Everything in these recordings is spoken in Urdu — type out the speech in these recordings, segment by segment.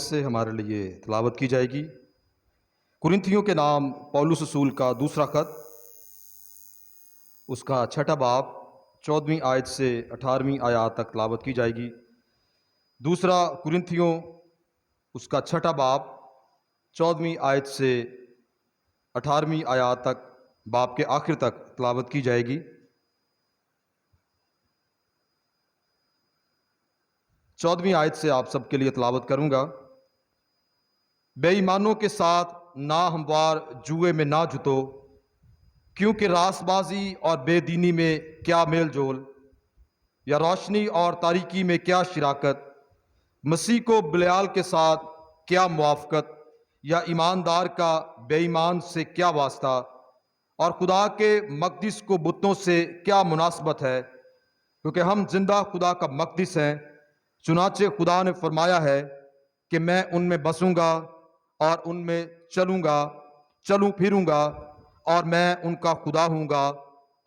سے ہمارے لیے تلاوت کی جائے گی۔ کرنتھیوں کے نام پولس رسول کا دوسرا خط، اس کا 6 باب 14ویں آیت سے 18ویں آیات تک تلاوت کی جائے گی۔ دوسرا کرنتھیوں اس کا 6 باب 14ویں آیت سے 18ویں آیات تک باب کے آخر تک تلاوت کی جائے گی۔ 14ویں آیت سے آپ سب کے لیے تلاوت کروں گا۔ بے ایمانوں کے ساتھ ناہموار جوئے میں نہ جتو، کیونکہ راست بازی اور بے دینی میں کیا میل جول، یا روشنی اور تاریکی میں کیا شراکت، مسیح کو بلیال کے ساتھ کیا موافقت، یا ایماندار کا بے ایمان سے کیا واسطہ، اور خدا کے مقدس کو بتوں سے کیا مناسبت ہے، کیونکہ ہم زندہ خدا کا مقدس ہیں۔ چنانچہ خدا نے فرمایا ہے کہ میں ان میں بسوں گا اور ان میں چلوں پھروں گا، اور میں ان کا خدا ہوں گا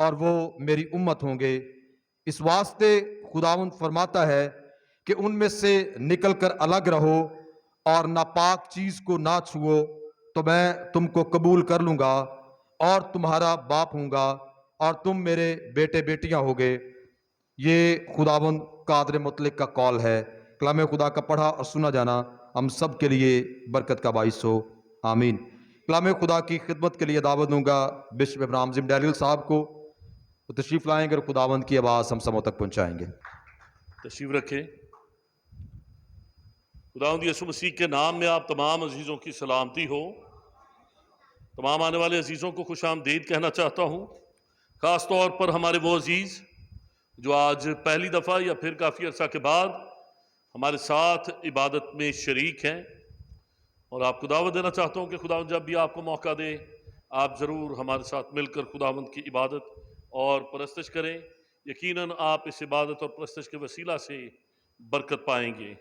اور وہ میری امت ہوں گے۔ اس واسطے خداوند فرماتا ہے کہ ان میں سے نکل کر الگ رہو اور ناپاک چیز کو نہ چھوؤ، تو میں تم کو قبول کر لوں گا اور تمہارا باپ ہوں گا اور تم میرے بیٹے بیٹیاں ہوگے۔ یہ خداوند قادر مطلق کا قول ہے۔ کلام خدا کا پڑھا اور سنا جانا ہم سب کے لیے برکت کا باعث ہو، آمین۔ کلام خدا کی خدمت کے لیے دعوت دوں گا بشپ ابراہیم زم ڈیلیل صاحب کو، وہ تشریف لائیں گے اور خداوند کی آواز ہم سبوں تک پہنچائیں گے۔ تشریف رکھیں۔ خداوند یسوع مسیح کے نام میں آپ تمام عزیزوں کی سلامتی ہو۔ تمام آنے والے عزیزوں کو خوش آمدید کہنا چاہتا ہوں، خاص طور پر ہمارے وہ عزیز جو آج پہلی دفعہ یا پھر کافی عرصہ کے بعد ہمارے ساتھ عبادت میں شریک ہیں، اور آپ کو دعوت دینا چاہتا ہوں کہ خداوند جب بھی آپ کو موقع دے آپ ضرور ہمارے ساتھ مل کر خداوند کی عبادت اور پرستش کریں۔ یقیناً آپ اس عبادت اور پرستش کے وسیلہ سے برکت پائیں گے۔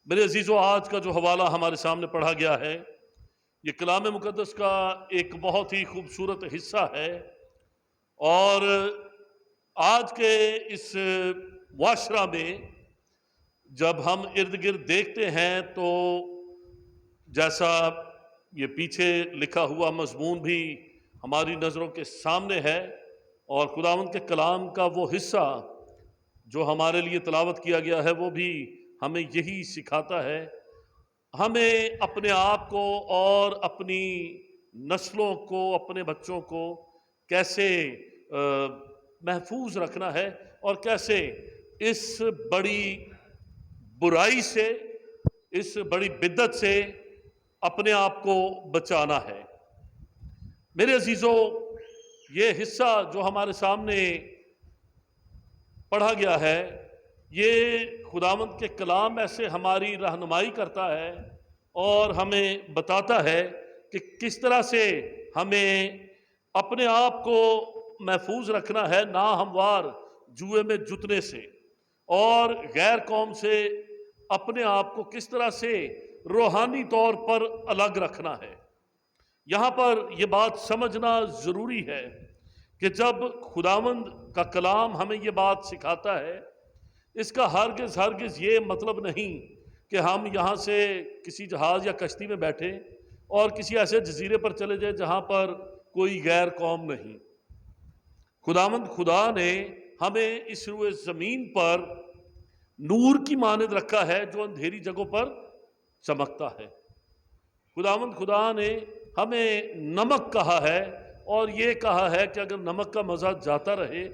میرے عزیزو، آج کا جو حوالہ ہمارے سامنے پڑھا گیا ہے یہ کلام مقدس کا ایک بہت ہی خوبصورت حصہ ہے، اور آج کے اس معاشرہ میں جب ہم ارد گرد دیکھتے ہیں تو جیسا یہ پیچھے لکھا ہوا مضمون بھی ہماری نظروں کے سامنے ہے، اور خداوند کے کلام کا وہ حصہ جو ہمارے لیے تلاوت کیا گیا ہے وہ بھی ہمیں یہی سکھاتا ہے۔ ہمیں اپنے آپ کو اور اپنی نسلوں کو، اپنے بچوں کو کیسے محفوظ رکھنا ہے، اور کیسے اس بڑی برائی سے، اس بڑی بدعت سے اپنے آپ کو بچانا ہے۔ میرے عزیزو، یہ حصہ جو ہمارے سامنے پڑھا گیا ہے یہ خداوند کے کلام ایسے ہماری رہنمائی کرتا ہے اور ہمیں بتاتا ہے کہ کس طرح سے ہمیں اپنے آپ کو محفوظ رکھنا ہے ناہموار جوئے میں جتنے سے، اور غیر قوم سے اپنے آپ کو کس طرح سے روحانی طور پر الگ رکھنا ہے۔ یہاں پر یہ بات سمجھنا ضروری ہے کہ جب خداوند کا کلام ہمیں یہ بات سکھاتا ہے، اس کا ہرگز یہ مطلب نہیں کہ ہم یہاں سے کسی جہاز یا کشتی میں بیٹھیں اور کسی ایسے جزیرے پر چلے جائیں جہاں پر کوئی غیر قوم نہیں۔ خداوند خدا نے ہمیں اس روئے زمین پر نور کی مانند رکھا ہے جو اندھیری جگہوں پر چمکتا ہے۔ خداوند خدا نے ہمیں نمک کہا ہے، اور یہ کہا ہے کہ اگر نمک کا مزہ جاتا رہے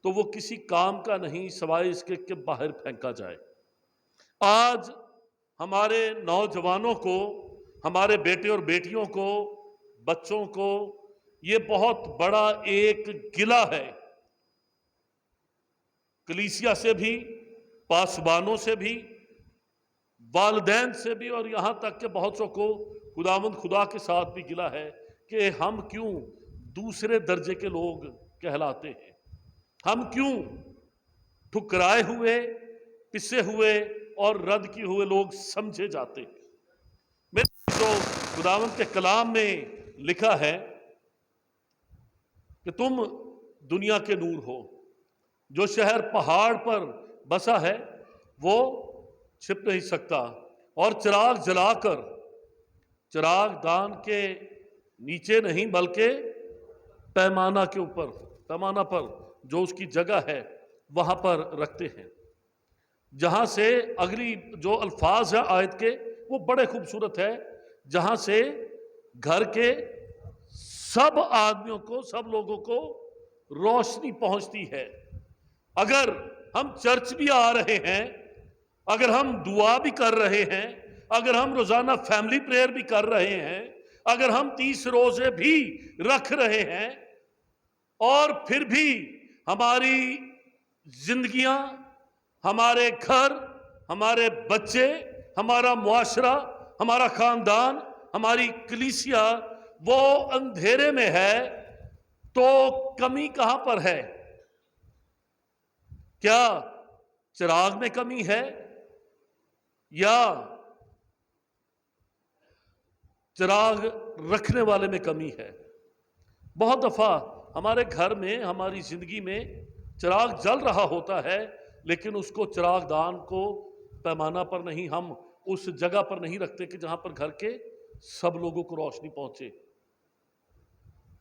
تو وہ کسی کام کا نہیں سوائے اس کے کہ باہر پھینکا جائے۔ آج ہمارے نوجوانوں کو، ہمارے بیٹے اور بیٹیوں کو، بچوں کو یہ بہت بڑا ایک گلہ ہے، کلیسیا سے بھی، پاسبانوں سے بھی، والدین سے بھی، اور یہاں تک کہ بہت سو کو خداوند خدا کے ساتھ بھی گلہ ہے کہ ہم کیوں دوسرے درجے کے لوگ کہلاتے ہیں، ہم کیوں ٹھکرائے ہوئے، پسے ہوئے اور رد کیے ہوئے لوگ سمجھے جاتے ہیں۔ میرے جو خداوند کے کلام میں لکھا ہے کہ تم دنیا کے نور ہو، جو شہر پہاڑ پر بسا ہے وہ چھپ نہیں سکتا، اور چراغ جلا کر چراغ دان کے نیچے نہیں بلکہ پیمانہ کے اوپر، پیمانہ پر جو اس کی جگہ ہے وہاں پر رکھتے ہیں، جہاں سے اگلی جو الفاظ ہیں آیت کے وہ بڑے خوبصورت ہے، جہاں سے گھر کے سب آدمیوں کو، سب لوگوں کو روشنی پہنچتی ہے۔ اگر ہم چرچ بھی آ رہے ہیں، اگر ہم دعا بھی کر رہے ہیں، اگر ہم روزانہ فیملی پریئر بھی کر رہے ہیں، اگر ہم 30 روزے بھی رکھ رہے ہیں، اور پھر بھی ہماری زندگیاں، ہمارے گھر، ہمارے بچے، ہمارا معاشرہ، ہمارا خاندان، ہماری کلیسیا وہ اندھیرے میں ہے، تو کمی کہاں پر ہے؟ کیا چراغ میں کمی ہے یا چراغ رکھنے والے میں کمی ہے؟ بہت دفعہ ہمارے گھر میں، ہماری زندگی میں چراغ جل رہا ہوتا ہے، لیکن اس کو چراغ دان کو پیمانہ پر نہیں، ہم اس جگہ پر نہیں رکھتے کہ جہاں پر گھر کے سب لوگوں کو روشنی پہنچے۔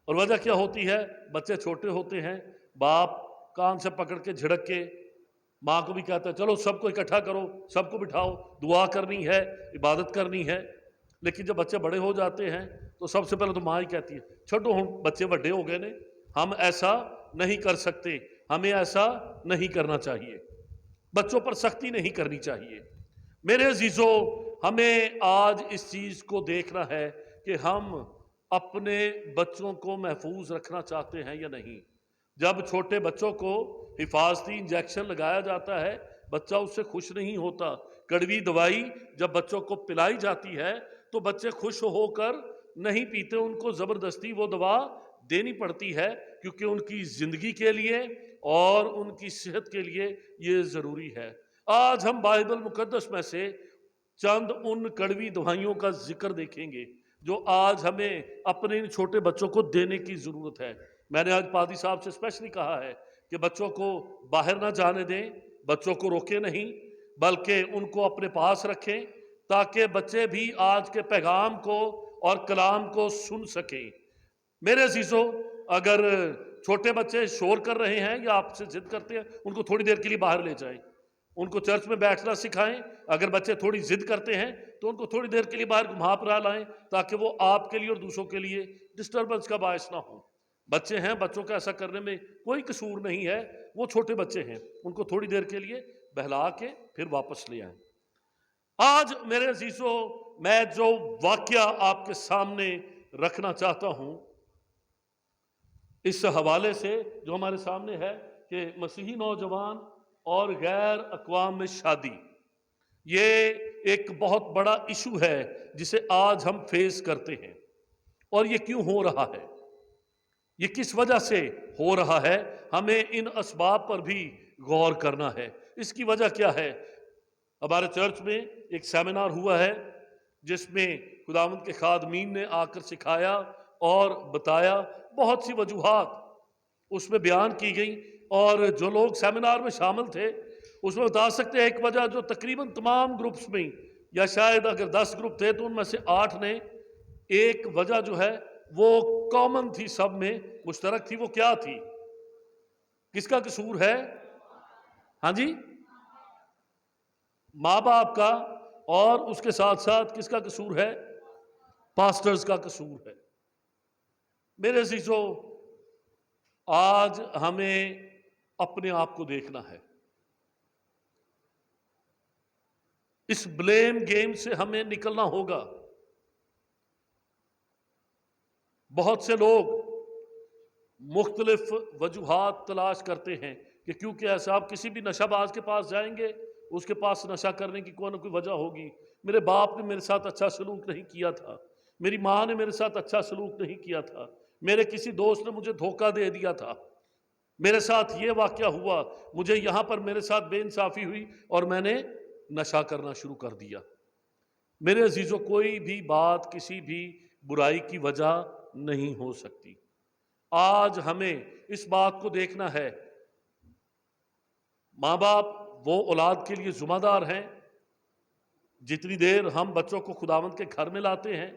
اور وجہ کیا ہوتی ہے؟ بچے چھوٹے ہوتے ہیں، باپ کان سے پکڑ کے جھڑک کے ماں کو بھی کہتا ہے چلو سب کو اکٹھا کرو، سب کو بٹھاؤ، دعا کرنی ہے، عبادت کرنی ہے۔ لیکن جب بچے بڑے ہو جاتے ہیں تو سب سے پہلے تو ماں ہی کہتی ہے چھوٹو ہوں، بچے بڑے ہو گئے نے، ہم ایسا نہیں کر سکتے، ہمیں ایسا نہیں کرنا چاہیے، بچوں پر سختی نہیں کرنی چاہیے۔ میرے عزیزو، ہمیں آج اس چیز کو دیکھنا ہے کہ ہم اپنے بچوں کو محفوظ رکھنا چاہتے ہیں یا نہیں۔ جب چھوٹے بچوں کو حفاظتی انجیکشن لگایا جاتا ہے، بچہ اس سے خوش نہیں ہوتا۔ کڑوی دوائی جب بچوں کو پلائی جاتی ہے تو بچے خوش ہو کر نہیں پیتے، ان کو زبردستی وہ دوا دینی پڑتی ہے، کیونکہ ان کی زندگی کے لیے اور ان کی صحت کے لیے یہ ضروری ہے۔ آج ہم بائبل مقدس میں سے چند ان کڑوی دوائیوں کا ذکر دیکھیں گے جو آج ہمیں اپنے ان چھوٹے بچوں کو دینے کی ضرورت ہے۔ میں نے آج پادری صاحب سے اسپیشلی کہا ہے کہ بچوں کو باہر نہ جانے دیں، بچوں کو روکیں نہیں، بلکہ ان کو اپنے پاس رکھیں تاکہ بچے بھی آج کے پیغام کو اور کلام کو سن سکیں۔ میرے عزیزو، اگر چھوٹے بچے شور کر رہے ہیں یا آپ سے ضد کرتے ہیں، ان کو تھوڑی دیر کے لیے باہر لے جائیں، ان کو چرچ میں بیٹھنا سکھائیں۔ اگر بچے تھوڑی ضد کرتے ہیں تو ان کو تھوڑی دیر کے لیے باہر گھما پھرا لائیں تاکہ وہ آپ کے لیے اور دوسروں کے لیے ڈسٹربنس کا باعث نہ ہو۔ بچے ہیں، بچوں کا ایسا کرنے میں کوئی قصور نہیں ہے، وہ چھوٹے بچے ہیں، ان کو تھوڑی دیر کے لیے بہلا کے پھر واپس لے آئیں۔ آج میرے عزیزو، میں جو واقعہ آپ کے سامنے رکھنا چاہتا ہوں اس حوالے سے جو ہمارے سامنے ہے کہ مسیحی نوجوان اور غیر اقوام میں شادی، یہ ایک بہت بڑا ایشو ہے جسے آج ہم فیس کرتے ہیں۔ اور یہ کیوں ہو رہا ہے، یہ کس وجہ سے ہو رہا ہے، ہمیں ان اسباب پر بھی غور کرنا ہے۔ اس کی وجہ کیا ہے؟ ہمارے چرچ میں ایک سیمینار ہوا ہے جس میں خداوند کے خادمین نے آ کر سکھایا اور بتایا، بہت سی وجوہات اس میں بیان کی گئی، اور جو لوگ سیمینار میں شامل تھے اس میں بتا سکتے ہیں ایک وجہ جو تقریباً تمام گروپس میں، یا شاید اگر 10 گروپ تھے تو ان میں سے 8 نے ایک وجہ جو ہے وہ کامن تھی، سب میں مشترک تھی، وہ کیا تھی؟ کس کا قصور ہے؟ ہاں جی، ماں باپ کا، اور اس کے ساتھ ساتھ کس کا قصور ہے؟ پاسٹرز کا قصور ہے۔ میرے عزیزو، آج ہمیں اپنے آپ کو دیکھنا ہے، اس بلیم گیم سے ہمیں نکلنا ہوگا۔ بہت سے لوگ مختلف وجوہات تلاش کرتے ہیں کہ کیونکہ ایسا، آپ کسی بھی نشہ باز کے پاس جائیں گے، اس کے پاس نشہ کرنے کی کوئی نہ کوئی وجہ ہوگی۔ میرے باپ نے میرے ساتھ اچھا سلوک نہیں کیا تھا، میری ماں نے میرے ساتھ اچھا سلوک نہیں کیا تھا، میرے کسی دوست نے مجھے دھوکہ دے دیا تھا، میرے ساتھ یہ واقعہ ہوا، مجھے یہاں پر میرے ساتھ بے انصافی ہوئی اور میں نے نشہ کرنا شروع کر دیا۔ میرے عزیزو، کوئی بھی بات کسی بھی برائی کی وجہ نہیں ہو سکتی۔ آج ہمیں اس بات کو دیکھنا ہے، ماں باپ وہ اولاد کے لیے ذمہ دار ہیں جتنی دیر ہم بچوں کو خداوند کے گھر میں لاتے ہیں،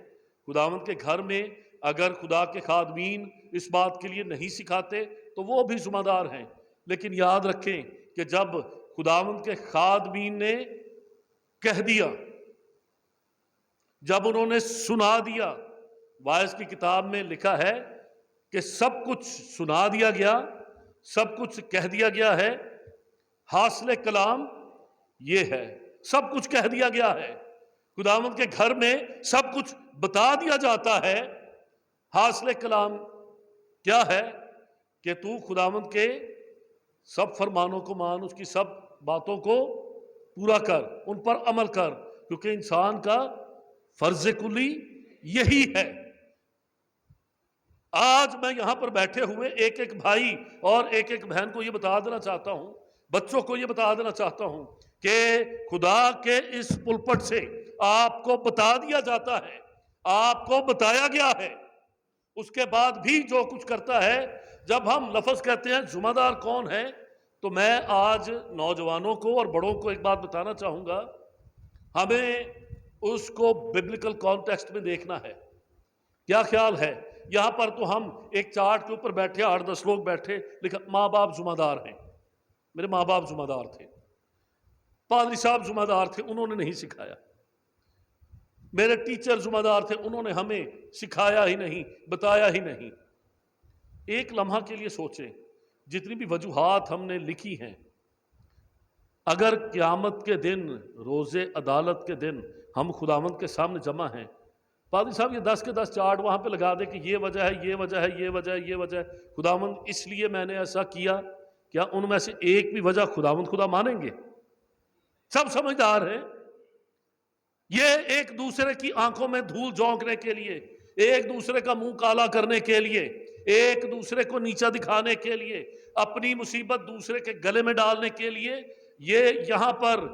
خداوند کے گھر میں اگر خدا کے خادمین اس بات کے لیے نہیں سکھاتے تو وہ بھی ذمہ دار ہیں۔ لیکن یاد رکھیں کہ جب خداوند کے خادمین نے کہہ دیا، جب انہوں نے سنا دیا، واعظ کی کتاب میں لکھا ہے کہ سب کچھ سنا دیا گیا، سب کچھ کہہ دیا گیا ہے، حاصل کلام یہ ہے، سب کچھ کہہ دیا گیا ہے، خداوند کے گھر میں سب کچھ بتا دیا جاتا ہے۔ حاصل کلام کیا ہے؟ کہ تو خداوند کے سب فرمانوں کو مان، اس کی سب باتوں کو پورا کر، ان پر عمل کر، کیونکہ انسان کا فرض کلی یہی ہے۔ آج میں یہاں پر بیٹھے ہوئے ایک ایک بھائی اور ایک ایک بہن کو یہ بتا دینا چاہتا ہوں، بچوں کو یہ بتا دینا چاہتا ہوں کہ خدا کے اس پلپٹ سے آپ کو بتا دیا جاتا ہے، آپ کو بتایا گیا ہے، اس کے بعد بھی جو کچھ کرتا ہے۔ جب ہم لفظ کہتے ہیں ذمہ دار کون ہے، تو میں آج نوجوانوں کو اور بڑوں کو ایک بات بتانا چاہوں گا، ہمیں اس کو ببلیکل کانٹیکسٹ میں دیکھنا ہے۔ کیا خیال ہے؟ یہاں پر تو ہم ایک چارٹ کے اوپر بیٹھے 8-10 لوگ بیٹھے، لیکن ماں باپ ذمہ دار ہیں، میرے ماں باپ ذمہ دار تھے، پادری صاحب ذمہ دار تھے، انہوں نے نہیں سکھایا، میرے ٹیچر ذمہ دار تھے، انہوں نے ہمیں سکھایا ہی نہیں، بتایا ہی نہیں۔ ایک لمحہ کے لیے سوچیں، جتنی بھی وجوہات ہم نے لکھی ہیں، اگر قیامت کے دن، روز عدالت کے دن ہم خداوند کے سامنے جمع ہیں، پادری صاحب یہ 10 کے 10 چارٹ وہاں پہ لگا دے کہ یہ وجہ ہے، یہ وجہ ہے، یہ وجہ ہے، یہ وجہ ہے، خداوند اس لیے میں نے ایسا کیا، کیا ان میں سے ایک بھی وجہ خداوند خدا مانیں گے؟ سب سمجھدار ہیں، یہ ایک دوسرے کی آنکھوں میں دھول جھونکنے کے لیے، ایک دوسرے کا منہ کالا کرنے کے لیے، ایک دوسرے کو نیچا دکھانے کے لیے، اپنی مصیبت دوسرے کے گلے میں ڈالنے کے لیے، یہ یہاں پر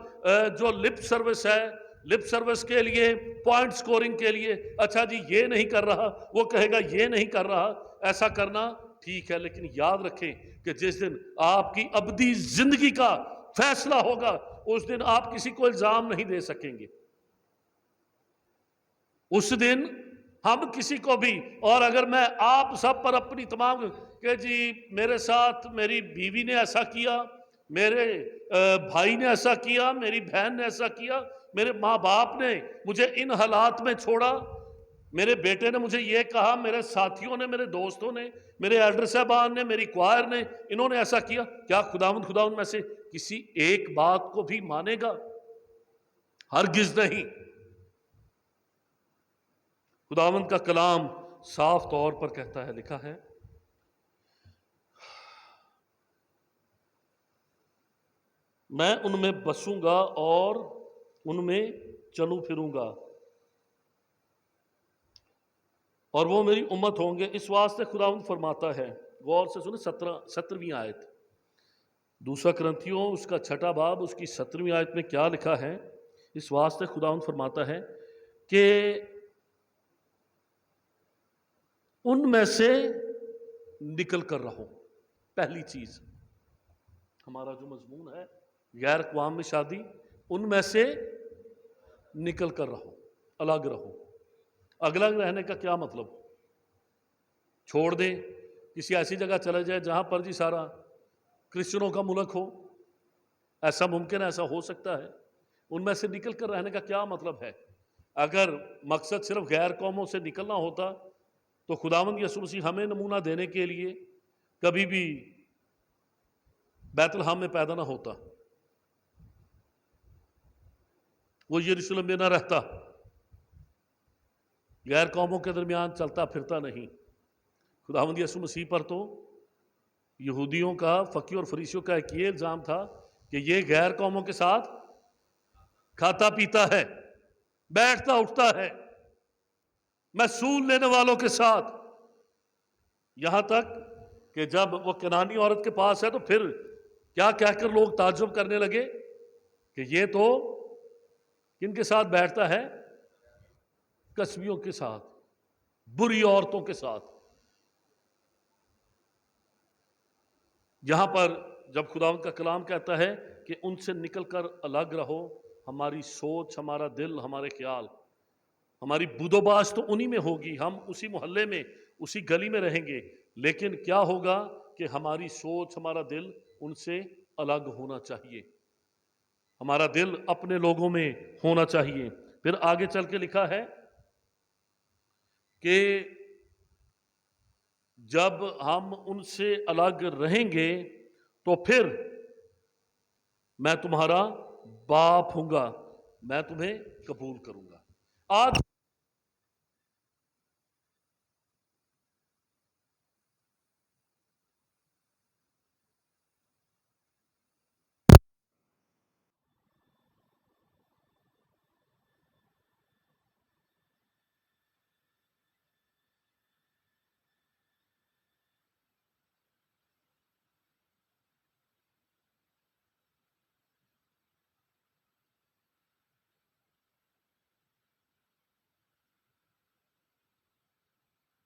جو لپ سروس ہے، لپ سروس کے لیے، پوائنٹ سکورنگ کے لیے، اچھا جی یہ نہیں کر رہا، وہ کہے گا یہ نہیں کر رہا، ایسا کرنا ٹھیک ہے، لیکن یاد رکھیں کہ جس دن آپ کی ابدی زندگی کا فیصلہ ہوگا، اس دن آپ کسی کو الزام نہیں دے سکیں گے۔ اس دن ہم کسی کو بھی، اور اگر میں آپ سب پر اپنی تمام کہ جی میرے ساتھ میری بیوی نے ایسا کیا، میرے بھائی نے ایسا کیا، میری بہن نے ایسا کیا، میرے ماں باپ نے مجھے ان حالات میں چھوڑا، میرے بیٹے نے مجھے یہ کہا، میرے ساتھیوں نے، میرے دوستوں نے، میرے ایلڈر صاحبان نے، میری کوائر نے، انہوں نے ایسا کیا، کیا خدا ان میں سے کسی ایک بات کو بھی مانے گا؟ ہرگز نہیں۔ خداوند کا کلام صاف طور پر کہتا ہے، لکھا ہے، میں ان میں بسوں گا اور ان میں چلوں پھروں گا، اور وہ میری امت ہوں گے۔ اس واسطے خداوند فرماتا ہے، غور سے سنیں، 17ویں آیت، دوسرا کرنتھیوں اس کا 6 باب اس کی 17ویں آیت میں کیا لکھا ہے؟ اس واسطے خداوند فرماتا ہے کہ ان میں سے نکل کر رہو۔ پہلی چیز، ہمارا جو مضمون ہے غیر اقوام میں شادی، ان میں سے نکل کر رہو، الگ رہو۔ الگ رہنے کا کیا مطلب؟ چھوڑ دیں، کسی ایسی جگہ چلے جائے جہاں پر جی سارا کرسچنوں کا ملک ہو، ایسا ممکن ہے، ایسا ہو سکتا ہے۔ ان میں سے نکل کر رہنے کا کیا مطلب ہے؟ اگر مقصد صرف غیر قوموں سے نکلنا ہوتا تو خداوند یسوع مسیح ہمیں نمونہ دینے کے لیے کبھی بھی بیت لحم میں پیدا نہ ہوتا، وہ یروشلم میں نہ رہتا، غیر قوموں کے درمیان چلتا پھرتا نہیں۔ خداوند یسوع مسیح پر تو یہودیوں کا، فقیوں اور فریسیوں کا ایک یہ الزام تھا کہ یہ غیر قوموں کے ساتھ کھاتا پیتا ہے، بیٹھتا اٹھتا ہے، محصول لینے والوں کے ساتھ، یہاں تک کہ جب وہ کنانی عورت کے پاس ہے تو پھر کیا کہہ کر لوگ تعجب کرنے لگے کہ یہ تو کن کے ساتھ بیٹھتا ہے؟ کسبیوں کے ساتھ، بری عورتوں کے ساتھ۔ یہاں پر جب خداوند کا کلام کہتا ہے کہ ان سے نکل کر الگ رہو، ہماری سوچ، ہمارا دل، ہمارے خیال، ہماری بود و باش تو انہی میں ہوگی، ہم اسی محلے میں، اسی گلی میں رہیں گے، لیکن کیا ہوگا کہ ہماری سوچ، ہمارا دل ان سے الگ ہونا چاہیے، ہمارا دل اپنے لوگوں میں ہونا چاہیے۔ پھر آگے چل کے لکھا ہے کہ جب ہم ان سے الگ رہیں گے تو پھر میں تمہارا باپ ہوں گا، میں تمہیں قبول کروں گا۔ آج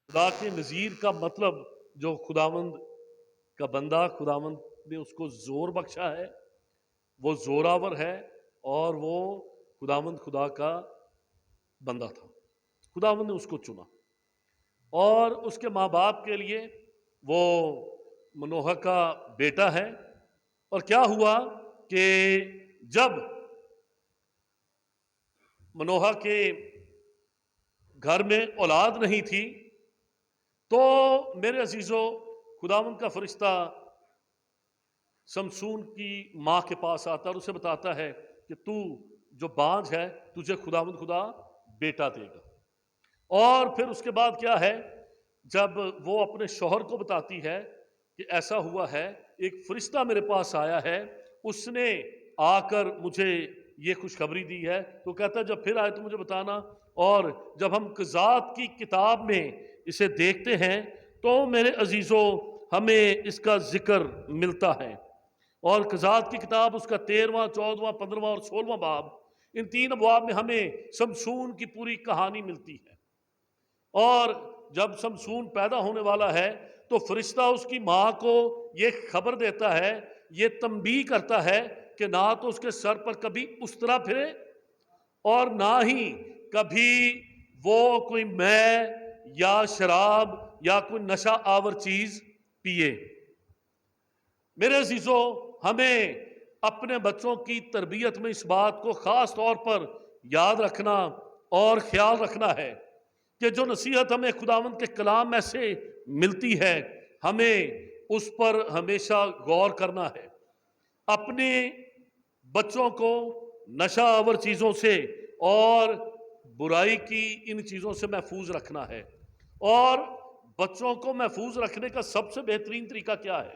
خدا کے نذیر کا مطلب، جو خداوند کا بندہ، خداوند نے اس کو زور بخشا ہے، وہ زوراور ہے، اور وہ خداوند خدا کا بندہ تھا، خداوند نے اس کو چنا، اور اس کے ماں باپ کے لیے وہ منوہا کا بیٹا ہے۔ اور کیا ہوا کہ جب منوہا کے گھر میں اولاد نہیں تھی تو میرے عزیزو، خداوند کا فرشتہ سمسون کی ماں کے پاس آتا اور اسے بتاتا ہے کہ تو جو بانجھ ہے، تجھے خداوند خدا بیٹا دے گا۔ اور پھر اس کے بعد کیا ہے، جب وہ اپنے شوہر کو بتاتی ہے کہ ایسا ہوا ہے، ایک فرشتہ میرے پاس آیا ہے، اس نے آ کر مجھے یہ خوشخبری دی ہے، تو کہتا ہے جب پھر آئے تو مجھے بتانا۔ اور جب ہم قضات کی کتاب میں اسے دیکھتے ہیں تو میرے عزیزو، ہمیں اس کا ذکر ملتا ہے، اور قضات کی کتاب اس کا 13واں، 14واں، 15واں اور 16واں باب، ان 3 ابواب میں ہمیں سمسون کی پوری کہانی ملتی ہے۔ اور جب سمسون پیدا ہونے والا ہے تو فرشتہ اس کی ماں کو یہ خبر دیتا ہے، یہ تنبیہ کرتا ہے کہ نہ تو اس کے سر پر کبھی استرا پھرے، اور نہ ہی کبھی وہ کوئی مے یا شراب یا کوئی نشہ آور چیز پیے۔ میرے عزیزو، ہمیں اپنے بچوں کی تربیت میں اس بات کو خاص طور پر یاد رکھنا اور خیال رکھنا ہے کہ جو نصیحت ہمیں خداوند کے کلام میں سے ملتی ہے، ہمیں اس پر ہمیشہ غور کرنا ہے، اپنے بچوں کو نشہ آور چیزوں سے اور برائی کی ان چیزوں سے محفوظ رکھنا ہے۔ اور بچوں کو محفوظ رکھنے کا سب سے بہترین طریقہ کیا ہے؟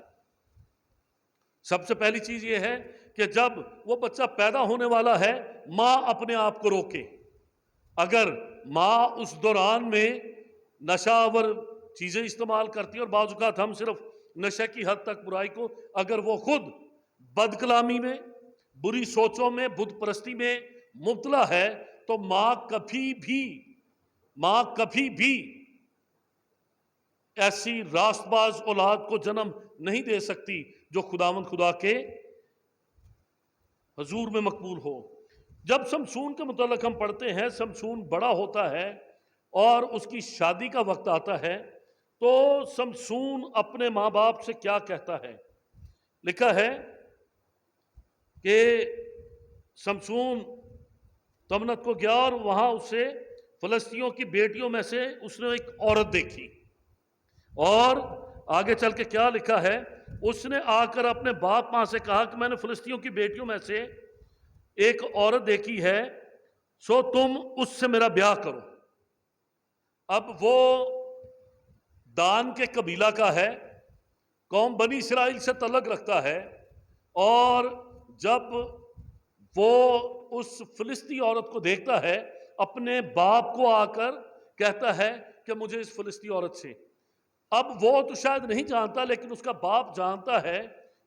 سب سے پہلی چیز یہ ہے کہ جب وہ بچہ پیدا ہونے والا ہے، ماں اپنے آپ کو روکے۔ اگر ماں اس دوران میں نشہ آور چیزیں استعمال کرتی ہے، اور بعض اوقات ہم صرف نشے کی حد تک برائی کو، اگر وہ خود بد کلامی میں، بری سوچوں میں، بت پرستی میں مبتلا ہے، تو ماں کبھی بھی ایسی راست باز اولاد کو جنم نہیں دے سکتی جو خداوند خدا کے حضور میں مقبول ہو۔ جب سمسون کے متعلق ہم پڑھتے ہیں، سمسون بڑا ہوتا ہے اور اس کی شادی کا وقت آتا ہے، تو سمسون اپنے ماں باپ سے کیا کہتا ہے؟ لکھا ہے کہ سمسون تمنت کو گیا اور وہاں اسے فلسطینیوں کی بیٹیوں میں سے اس نے ایک عورت دیکھی، اور آگے چل کے کیا لکھا ہے، اس نے آ کر اپنے باپ ماں سے کہا کہ میں نے فلسطینیوں کی بیٹیوں میں سے ایک عورت دیکھی ہے، سو تم اس سے میرا بیاہ کرو۔ اب وہ دان کے قبیلہ کا ہے، قوم بنی اسرائیل سے تعلق رکھتا ہے، اور جب وہ اس فلسطینی عورت کو دیکھتا ہے، اپنے باپ کو آ کر کہتا ہے کہ مجھے اس فلسطینی عورت سے، اب وہ تو شاید نہیں جانتا لیکن اس کا باپ جانتا ہے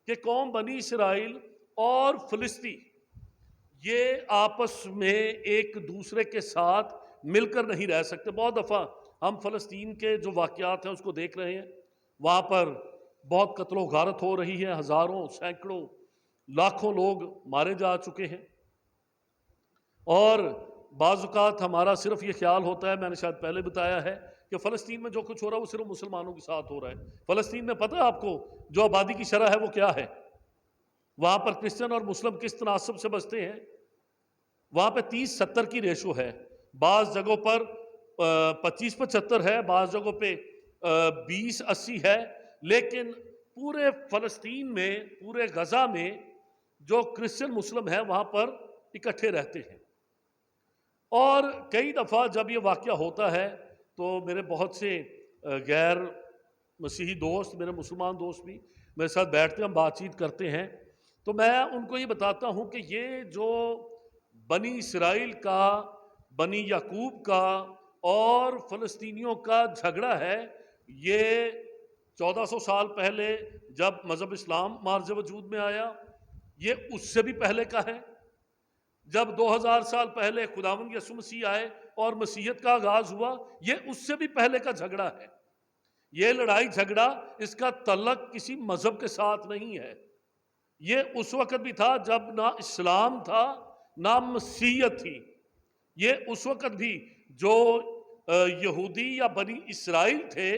کہ قوم بنی اسرائیل اور فلسطی یہ آپس میں ایک دوسرے کے ساتھ مل کر نہیں رہ سکتے۔ بہت دفعہ ہم فلسطین کے جو واقعات ہیں اس کو دیکھ رہے ہیں، وہاں پر بہت قتل و غارت ہو رہی ہے، ہزاروں، سینکڑوں، لاکھوں لوگ مارے جا چکے ہیں، اور بعض اوقات ہمارا صرف یہ خیال ہوتا ہے، میں نے شاید پہلے بتایا ہے، کہ فلسطین میں جو کچھ ہو رہا ہے وہ صرف مسلمانوں کے ساتھ ہو رہا ہے۔ فلسطین میں پتہ ہے آپ کو جو آبادی کی شرح ہے وہ کیا ہے؟ وہاں پر کرسچن اور مسلم کس تناسب سے بستے ہیں؟ وہاں پہ 30-70 کی ریشو ہے، بعض جگہوں پر 25-75 ہے، بعض جگہوں پہ 20-80 ہے، لیکن پورے فلسطین میں، پورے غزہ میں جو کرسچن مسلم ہیں وہاں پر اکٹھے رہتے ہیں۔ اور کئی دفعہ جب یہ واقعہ ہوتا ہے تو میرے بہت سے غیر مسیحی دوست، میرے مسلمان دوست بھی میرے ساتھ بیٹھتے ہیں، ہم بات چیت کرتے ہیں، تو میں ان کو یہ بتاتا ہوں کہ یہ جو بنی اسرائیل کا، بنی یعقوب کا اور فلسطینیوں کا جھگڑا ہے، یہ 1400 سال پہلے جب مذہب اسلام مارج وجود میں آیا، یہ اس سے بھی پہلے کا ہے۔ جب 2000 سال پہلے خداوند یسوع مسیح آئے اور مسیحیت کا آغاز ہوا، یہ اس سے بھی پہلے کا جھگڑا ہے۔ یہ لڑائی جھگڑا، اس کا تعلق کسی مذہب کے ساتھ نہیں ہے۔ یہ اس وقت بھی تھا جب نہ اسلام تھا نہ مسیحیت تھی۔ یہ اس وقت بھی جو یہودی یا بنی اسرائیل تھے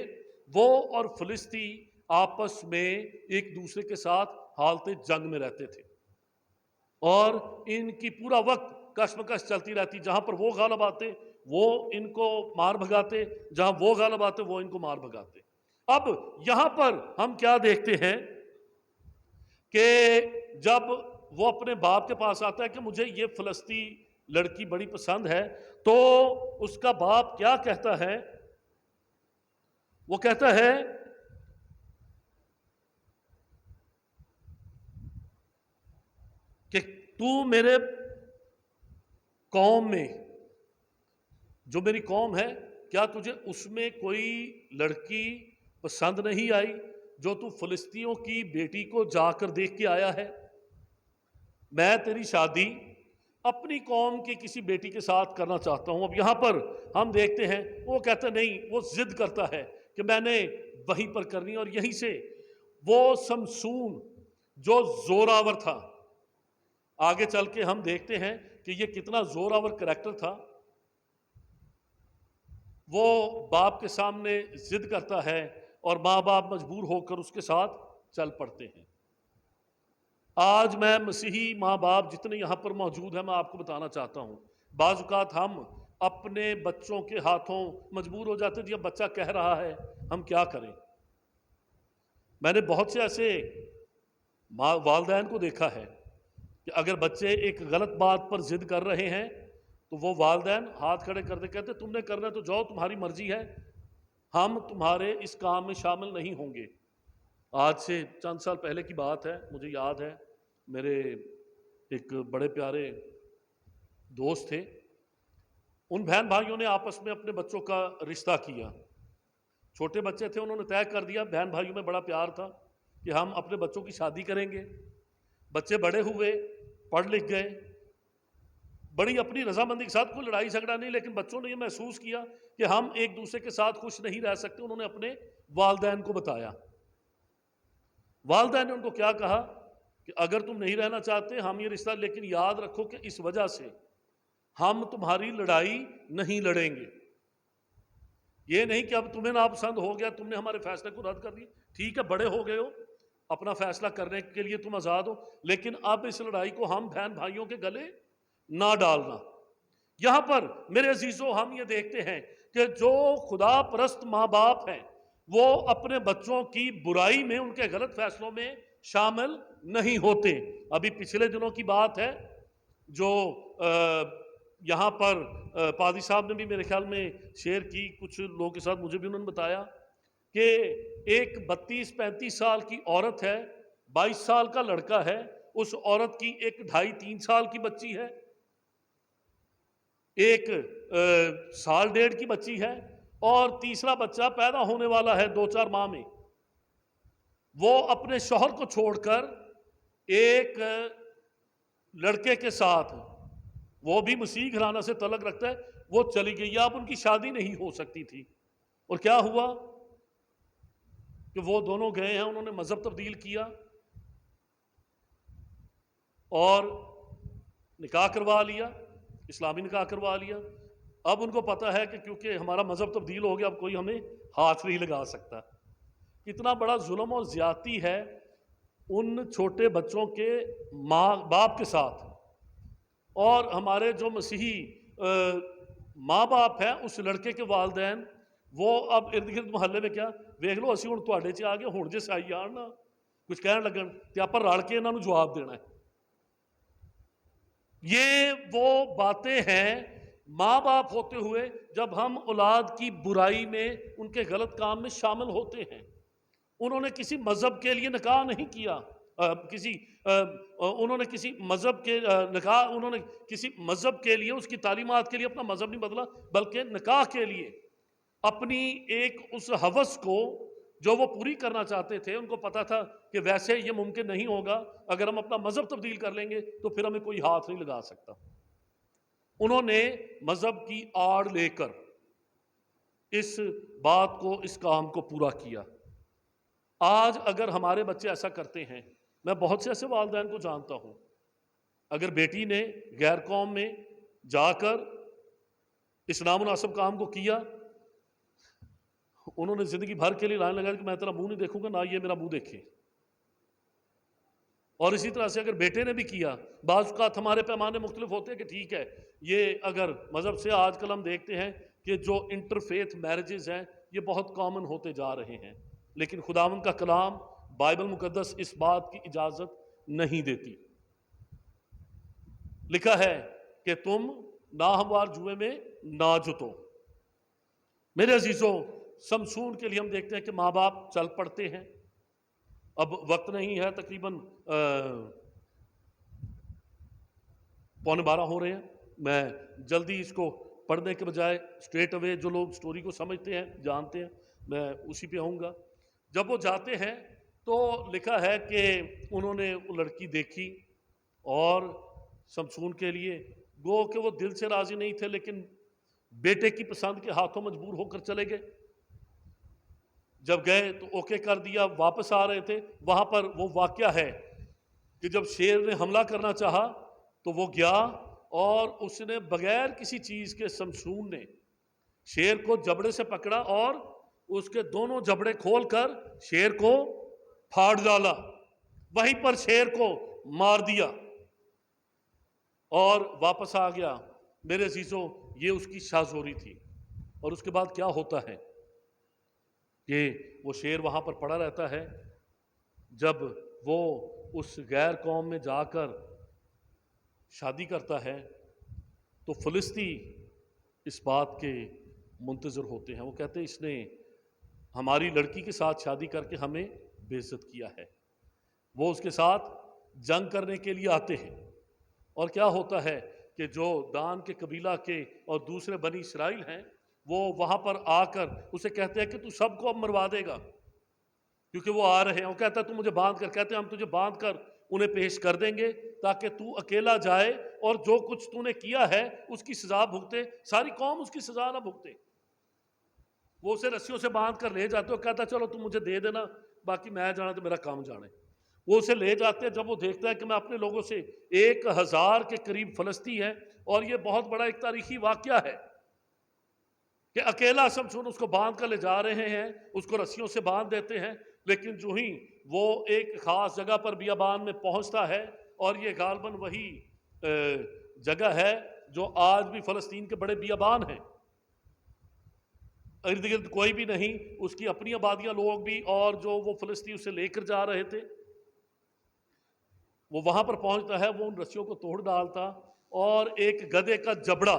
وہ اور فلسطی آپس میں ایک دوسرے کے ساتھ حالت جنگ میں رہتے تھے، اور ان کی پورا وقت کشمکش چلتی رہتی، جہاں پر وہ غالب آتے وہ ان کو مار بھگاتے، جہاں وہ غالب آتے وہ ان کو مار بھگاتے۔ اب یہاں پر ہم کیا دیکھتے ہیں کہ جب وہ اپنے باپ کے پاس آتا ہے کہ مجھے یہ فلسطی لڑکی بڑی پسند ہے، تو اس کا باپ کیا کہتا ہے؟ وہ کہتا ہے کہ تو میرے قوم میں، جو میری قوم ہے، کیا تجھے اس میں کوئی لڑکی پسند نہیں آئی جو تو فلسطینیوں کی بیٹی کو جا کر دیکھ کے آیا ہے؟ میں تیری شادی اپنی قوم کی کسی بیٹی کے ساتھ کرنا چاہتا ہوں۔ اب یہاں پر ہم دیکھتے ہیں وہ کہتا نہیں، وہ ضد کرتا ہے کہ میں نے وہیں پر کرنی، اور یہیں سے وہ سمسون جو زوراور تھا، آگے چل کے ہم دیکھتے ہیں کہ یہ کتنا زوراور کریکٹر تھا، وہ باپ کے سامنے ضد کرتا ہے اور ماں باپ مجبور ہو کر اس کے ساتھ چل پڑتے ہیں۔ آج میں مسیحی ماں باپ جتنے یہاں پر موجود ہیں، میں آپ کو بتانا چاہتا ہوں، بعض اوقات ہم اپنے بچوں کے ہاتھوں مجبور ہو جاتے ہیں، جی اب بچہ کہہ رہا ہے ہم کیا کریں۔ میں نے بہت سے ایسے والدین کو دیکھا ہے کہ اگر بچے ایک غلط بات پر ضد کر رہے ہیں تو وہ والدین ہاتھ کھڑے کرتے کہتے تم نے کرنا ہے تو جاؤ، تمہاری مرضی ہے، ہم تمہارے اس کام میں شامل نہیں ہوں گے۔ آج سے چند سال پہلے کی بات ہے، مجھے یاد ہے میرے ایک بڑے پیارے دوست تھے، ان بہن بھائیوں نے آپس میں اپنے بچوں کا رشتہ کیا، چھوٹے بچے تھے، انہوں نے طے کر دیا، بہن بھائیوں میں بڑا پیار تھا کہ ہم اپنے بچوں کی شادی کریں گے۔ بچے بڑے ہوئے، پڑھ لکھ گئے، بڑی اپنی رضامندی کے ساتھ، کوئی لڑائی جھگڑا نہیں، لیکن بچوں نے یہ محسوس کیا کہ ہم ایک دوسرے کے ساتھ خوش نہیں رہ سکتے۔ انہوں نے اپنے والدین کو بتایا، والدین نے ان کو کیا کہا کہ اگر تم نہیں رہنا چاہتے ہم یہ رشتہ، لیکن یاد رکھو کہ اس وجہ سے ہم تمہاری لڑائی نہیں لڑیں گے۔ یہ نہیں کہ اب تمہیں ناپسند ہو گیا، تم نے ہمارے فیصلے کو رد کر دیا، ٹھیک ہے بڑے ہو گئے ہو، اپنا فیصلہ کرنے کے لیے تم آزاد ہو، لیکن اب اس لڑائی کو ہم بہن بھائیوں کے گلے نہ ڈالنا۔ یہاں پر میرے عزیزوں ہم یہ دیکھتے ہیں کہ جو خدا پرست ماں باپ ہیں وہ اپنے بچوں کی برائی میں، ان کے غلط فیصلوں میں شامل نہیں ہوتے۔ ابھی پچھلے دنوں کی بات ہے جو یہاں پر پادری صاحب نے بھی میرے خیال میں شیئر کی، کچھ لوگوں کے ساتھ مجھے بھی انہوں نے بتایا کہ ایک 32-35 سال کی عورت ہے، 22 سال کا لڑکا ہے، اس عورت کی ایک 2.5-3 سال کی بچی ہے، ایک 1.5 سال کی بچی ہے، اور تیسرا بچہ پیدا ہونے والا ہے 2-4 ماہ میں۔ وہ اپنے شوہر کو چھوڑ کر ایک لڑکے کے ساتھ، وہ بھی مسیح گھرانہ سے تعلق رکھتا ہے، وہ چلی گئی۔ اب ان کی شادی نہیں ہو سکتی تھی، اور کیا ہوا کہ وہ دونوں گئے ہیں، انہوں نے مذہب تبدیل کیا اور نکاح کروا لیا، اسلامی نکاح کروا لیا۔ اب ان کو پتہ ہے کہ کیونکہ ہمارا مذہب تبدیل ہو گیا، اب کوئی ہمیں ہاتھ نہیں لگا سکتا۔ کتنا بڑا ظلم اور زیادتی ہے ان چھوٹے بچوں کے ماں باپ کے ساتھ۔ اور ہمارے جو مسیحی ماں باپ ہیں، اس لڑکے کے والدین، وہ اب ارد گرد محلے میں کیا ویکھ لو، اسی ہن تواڈے چ آ گئے، ہن جے سائی آن نا کچھ کہن لگن تے آپاں رل کے انہاں نوں جواب دینا ہے۔ یہ وہ باتیں ہیں ماں باپ ہوتے ہوئے جب ہم اولاد کی برائی میں، ان کے غلط کام میں شامل ہوتے ہیں۔ انہوں نے کسی مذہب کے لیے نکاح نہیں کیا، انہوں نے کسی مذہب کے نکاح، انہوں نے کسی مذہب کے لیے، اس کی تعلیمات کے لیے اپنا مذہب نہیں بدلا، بلکہ نکاح کے لیے اپنی ایک اس ہوس کو جو وہ پوری کرنا چاہتے تھے، ان کو پتا تھا کہ ویسے یہ ممکن نہیں ہوگا، اگر ہم اپنا مذہب تبدیل کر لیں گے تو پھر ہمیں کوئی ہاتھ نہیں لگا سکتا۔ انہوں نے مذہب کی آڑ لے کر اس بات کو، اس کام کو پورا کیا۔ آج اگر ہمارے بچے ایسا کرتے ہیں، میں بہت سے ایسے والدین کو جانتا ہوں، اگر بیٹی نے غیر قوم میں جا کر اس نامناسب کام کو کیا، انہوں نے زندگی بھر کے لیے لائن لگا کہ میں تیرا منہ نہیں دیکھوں گا، نہ یہ میرا منہ دیکھے۔ اور اسی طرح سے اگر بیٹے نے بھی کیا، بعض اوقات ہمارے پیمانے مختلف ہوتے ہیں کہ ٹھیک ہے، یہ اگر مذہب سے آج کل ہم دیکھتے ہیں کہ جو انٹرفیتھ میرجز ہیں یہ بہت کامن ہوتے جا رہے ہیں، لیکن خداوند کا کلام بائبل مقدس اس بات کی اجازت نہیں دیتی۔ لکھا ہے کہ تم ناہموار جوئے میں نہ جتو۔ میرے عزیزوں، سمسون کے لیے ہم دیکھتے ہیں کہ ماں باپ چل پڑتے ہیں۔ اب وقت نہیں ہے، تقریباً 11:15 ہو رہے ہیں، میں جلدی اس کو پڑھنے کے بجائے اسٹریٹ اوے جو لوگ سٹوری کو سمجھتے ہیں، جانتے ہیں، میں اسی پہ آؤں گا۔ جب وہ جاتے ہیں تو لکھا ہے کہ انہوں نے وہ لڑکی دیکھی، اور سمسون کے لیے گو کہ وہ دل سے راضی نہیں تھے، لیکن بیٹے کی پسند کے ہاتھوں مجبور ہو کر چلے گئے۔ جب گئے تو اوکے کر دیا، واپس آ رہے تھے، وہاں پر وہ واقعہ ہے کہ جب شیر نے حملہ کرنا چاہا تو وہ گیا، اور اس نے بغیر کسی چیز کے، سمسون نے شیر کو جبڑے سے پکڑا اور اس کے دونوں جبڑے کھول کر شیر کو پھاڑ ڈالا، وہیں پر شیر کو مار دیا اور واپس آ گیا۔ میرے عزیزوں، یہ اس کی شاذوری تھی۔ اور اس کے بعد کیا ہوتا ہے کہ وہ شیر وہاں پر پڑا رہتا ہے۔ جب وہ اس غیر قوم میں جا کر شادی کرتا ہے تو فلسطی اس بات کے منتظر ہوتے ہیں، وہ کہتے ہیں اس نے ہماری لڑکی کے ساتھ شادی کر کے ہمیں بے عزت کیا ہے۔ وہ اس کے ساتھ جنگ کرنے کے لیے آتے ہیں، اور کیا ہوتا ہے کہ جو دان کے قبیلہ کے اور دوسرے بنی اسرائیل ہیں، وہ وہاں پر آ کر اسے کہتے ہیں کہ تو سب کو اب مروا دے گا، کیونکہ وہ آ رہے ہیں۔ وہ کہتا ہے تو مجھے باندھ کر، کہتے ہیں ہم تجھے باندھ کر انہیں پیش کر دیں گے تاکہ تو اکیلا جائے اور جو کچھ تو نے کیا ہے اس کی سزا بھگتے، ساری قوم اس کی سزا نہ بھگتے۔ وہ اسے رسیوں سے باندھ کر لے جاتے، وہ کہتا ہے چلو تم مجھے دے دینا، باقی میں جانا تو میرا کام جانے۔ وہ اسے لے جاتے ہیں۔ جب وہ دیکھتا ہے کہ میں اپنے لوگوں سے 1000 کے قریب فلسطی ہیں، اور یہ بہت بڑا ایک تاریخی واقعہ ہے کہ اکیلا سمسون اس کو باندھ کر لے جا رہے ہیں، اس کو رسیوں سے باندھ دیتے ہیں، لیکن جو ہی وہ ایک خاص جگہ پر بیابان میں پہنچتا ہے، اور یہ غالباً وہی جگہ ہے جو آج بھی فلسطین کے بڑے بیابان ہیں، ارد گرد کوئی بھی نہیں، اس کی اپنی آبادیاں لوگ بھی، اور جو وہ فلسطین اسے لے کر جا رہے تھے۔ وہ وہاں پر پہنچتا ہے، وہ ان رسیوں کو توڑ ڈالتا، اور ایک گدھے کا جبڑا،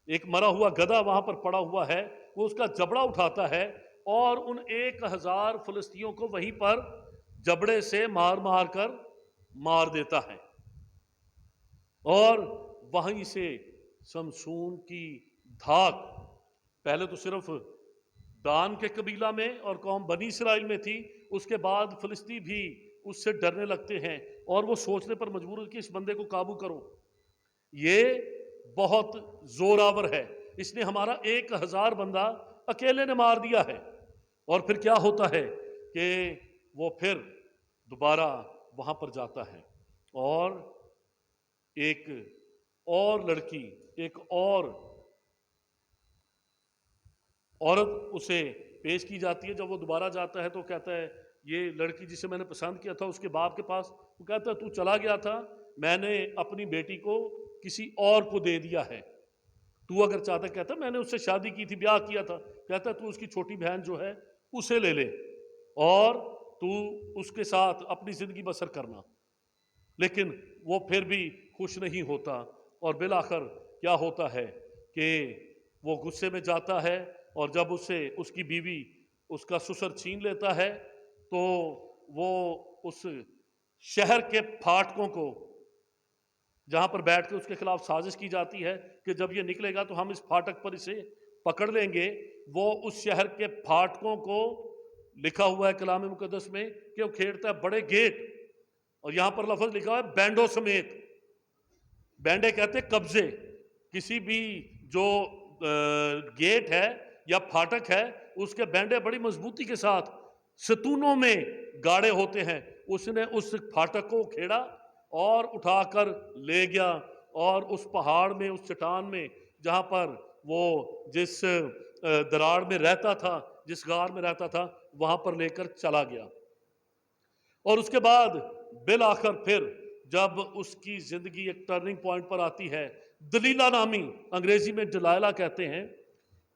ایک مرا ہوا گدھا وہاں پر پڑا ہوا ہے، وہ اس کا جبڑا اٹھاتا ہے اور ان 1000 فلسطینیوں کو وہیں پر جبڑے سے مار مار کر مار دیتا ہے۔ اور وہیں سے سمسون کی دھاک پہلے تو صرف دان کے قبیلہ میں اور قوم بنی اسرائیل میں تھی، اس کے بعد فلسطی بھی اس سے ڈرنے لگتے ہیں، اور وہ سوچنے پر مجبور ہے کہ اس بندے کو قابو کرو، یہ بہت زوراور ہے، اس نے ہمارا 1000 بندہ اکیلے نے مار دیا ہے۔ اور پھر کیا ہوتا ہے کہ وہ پھر دوبارہ وہاں پر جاتا ہے، اور ایک اور لڑکی، ایک اور عورت اسے پیش کی جاتی ہے۔ جب وہ دوبارہ جاتا ہے تو کہتا ہے یہ لڑکی جسے میں نے پسند کیا تھا اس کے باپ کے پاس، وہ کہتا ہے تو چلا گیا تھا، میں نے اپنی بیٹی کو کسی اور کو دے دیا ہے، تو اگر چاہتا، کہتا ہے میں نے اس سے شادی کی تھی، بیاہ کیا تھا، کہتا ہے تو اس کی چھوٹی بہن جو ہے اسے لے لے اور تو اس کے ساتھ اپنی زندگی بسر کرنا۔ لیکن وہ پھر بھی خوش نہیں ہوتا، اور بالآخر کیا ہوتا ہے کہ وہ غصے میں جاتا ہے، اور جب اسے اس کی بیوی اس کا سسر چھین لیتا ہے تو وہ اس شہر کے پھاٹکوں کو، جہاں پر بیٹھ کے اس کے خلاف سازش کی جاتی ہے کہ جب یہ نکلے گا تو ہم اس پھاٹک پر اسے پکڑ لیں گے، وہ اس شہر کے پھاٹکوں کو، لکھا ہوا ہے کلام مقدس میں کہ وہ کھیڑتا ہے بڑے گیٹ، اور یہاں پر لفظ لکھا ہوا ہے بینڈوں سمیت۔ بینڈے کہتے قبضے، کسی بھی جو گیٹ ہے یا پھاٹک ہے اس کے بینڈے بڑی مضبوطی کے ساتھ ستونوں میں گاڑے ہوتے ہیں۔ اس نے اس پھاٹک کو کھیڑا اور اٹھا کر لے گیا، اور اس پہاڑ میں، اس چٹان میں جہاں پر وہ جس دراڑ میں رہتا تھا، جس غار میں رہتا تھا، وہاں پر لے کر چلا گیا۔ اور اس کے بعد بالآخر پھر جب اس کی زندگی ایک ٹرننگ پوائنٹ پر آتی ہے، دلیلہ نامی، انگریزی میں ڈلائلہ کہتے ہیں،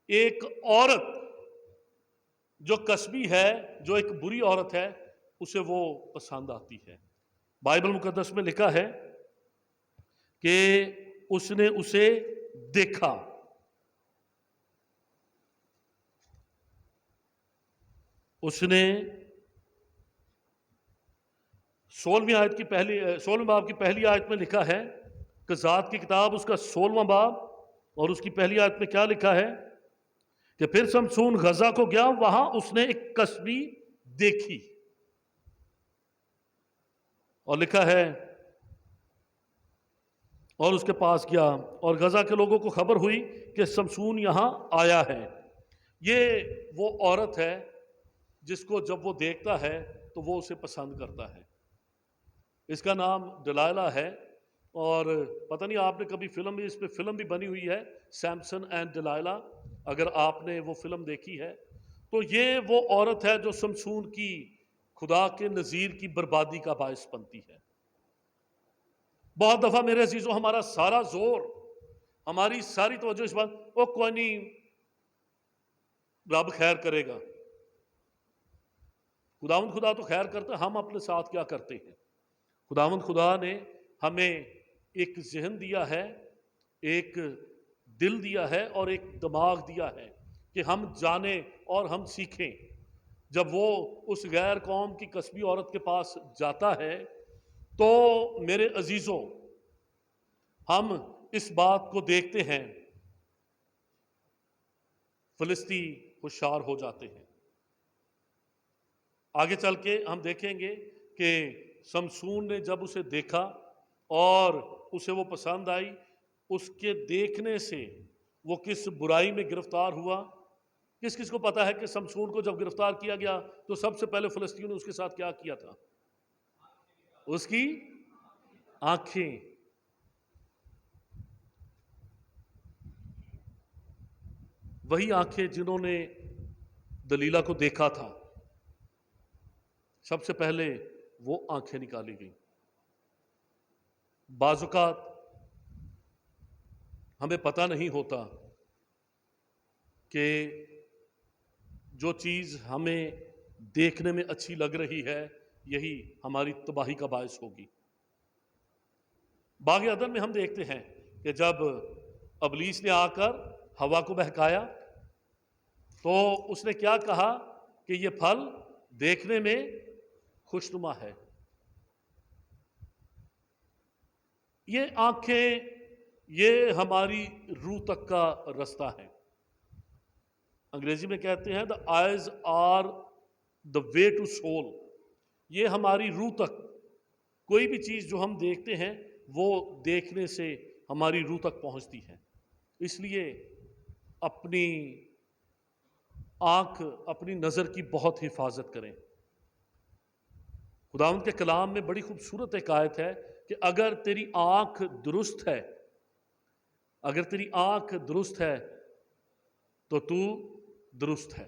ایک عورت جو قصبی ہے، جو ایک بری عورت ہے، اسے وہ پسند آتی ہے۔ بائبل مقدس میں لکھا ہے کہ اس نے اسے دیکھا، اس نے 16ویں آیت کی پہلی 16ویں باب کی پہلی آیت میں لکھا ہے کہ ذات کی کتاب اس کا 16واں باب اور اس کی پہلی آیت میں کیا لکھا ہے کہ پھر سمسون غزہ کو گیا، وہاں اس نے ایک کسبی دیکھی، اور لکھا ہے اور اس کے پاس گیا، اور غزہ کے لوگوں کو خبر ہوئی کہ سمسون یہاں آیا ہے۔ یہ وہ عورت ہے جس کو جب وہ دیکھتا ہے تو وہ اسے پسند کرتا ہے۔ اس کا نام ڈلائلہ ہے، اور پتہ نہیں آپ نے کبھی فلم بھی، اس پہ فلم بھی بنی ہوئی ہے، سیمسن اینڈ ڈلائلہ، اگر آپ نے وہ فلم دیکھی ہے تو یہ وہ عورت ہے جو سمسون کی، خدا کے نذیر کی بربادی کا باعث بنتی ہے۔ بہت دفعہ میرے عزیزوں ہمارا سارا زور، ہماری ساری توجہ اس بات، وہ کوئی نہیں، رب خیر کرے گا، خداوند خدا تو خیر کرتا ہے، ہم اپنے ساتھ کیا کرتے ہیں؟ خداوند خدا نے ہمیں ایک ذہن دیا ہے، ایک دل دیا ہے اور ایک دماغ دیا ہے کہ ہم جانیں اور ہم سیکھیں۔ جب وہ اس غیر قوم کی قصبی عورت کے پاس جاتا ہے تو میرے عزیزوں ہم اس بات کو دیکھتے ہیں، فلسطی ہوشیار ہو جاتے ہیں۔ آگے چل کے ہم دیکھیں گے کہ سمسون نے جب اسے دیکھا اور اسے وہ پسند آئی، اس کے دیکھنے سے وہ کس برائی میں گرفتار ہوا۔ کس کس کو پتا ہے کہ سمسون کو جب گرفتار کیا گیا تو سب سے پہلے فلسطینیوں نے اس کے ساتھ کیا کیا تھا؟ اس کی آنکھیں، وہی آنکھیں جنہوں نے دلیلہ کو دیکھا تھا، سب سے پہلے وہ آنکھیں نکالی گئیں۔ بعض اوقات ہمیں پتہ نہیں ہوتا کہ جو چیز ہمیں دیکھنے میں اچھی لگ رہی ہے یہی ہماری تباہی کا باعث ہوگی۔ باغ عدن میں ہم دیکھتے ہیں کہ جب ابلیس نے آ کر ہوا کو بہکایا تو اس نے کیا کہا کہ یہ پھل دیکھنے میں خوشنما ہے۔ یہ آنکھیں، یہ ہماری روح تک کا رستہ ہے۔ انگریزی میں کہتے ہیں the eyes are the way to soul۔ یہ ہماری روح تک، کوئی بھی چیز جو ہم دیکھتے ہیں وہ دیکھنے سے ہماری روح تک پہنچتی ہے۔ اس لیے اپنی آنکھ، اپنی نظر کی بہت حفاظت کریں۔ خداوند کے کلام میں بڑی خوبصورت ایک آیت ہے کہ اگر تیری آنکھ درست ہے اگر تیری آنکھ درست ہے تو تو درست ہے.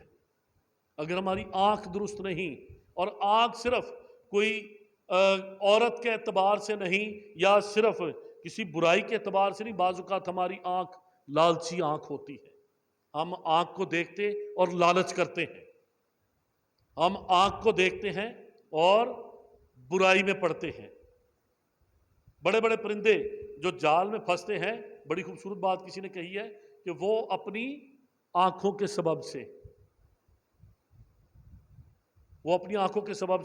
اگر ہماری آنکھ درست نہیں، اور آنکھ صرف کوئی عورت کے اعتبار سے نہیں یا صرف کسی برائی کے اعتبار سے نہیں، بعض اوقات ہماری آنکھ لالچی آنکھ ہوتی ہے. ہم آنکھ کو دیکھتے اور لالچ کرتے ہیں. ہم آنکھ کو دیکھتے ہیں اور برائی میں پڑتے ہیں. بڑے بڑے پرندے جو جال میں پھنستے ہیں، بڑی خوبصورت بات کسی نے کہی ہے کہ وہ اپنی آنکھوں کے سبب سے،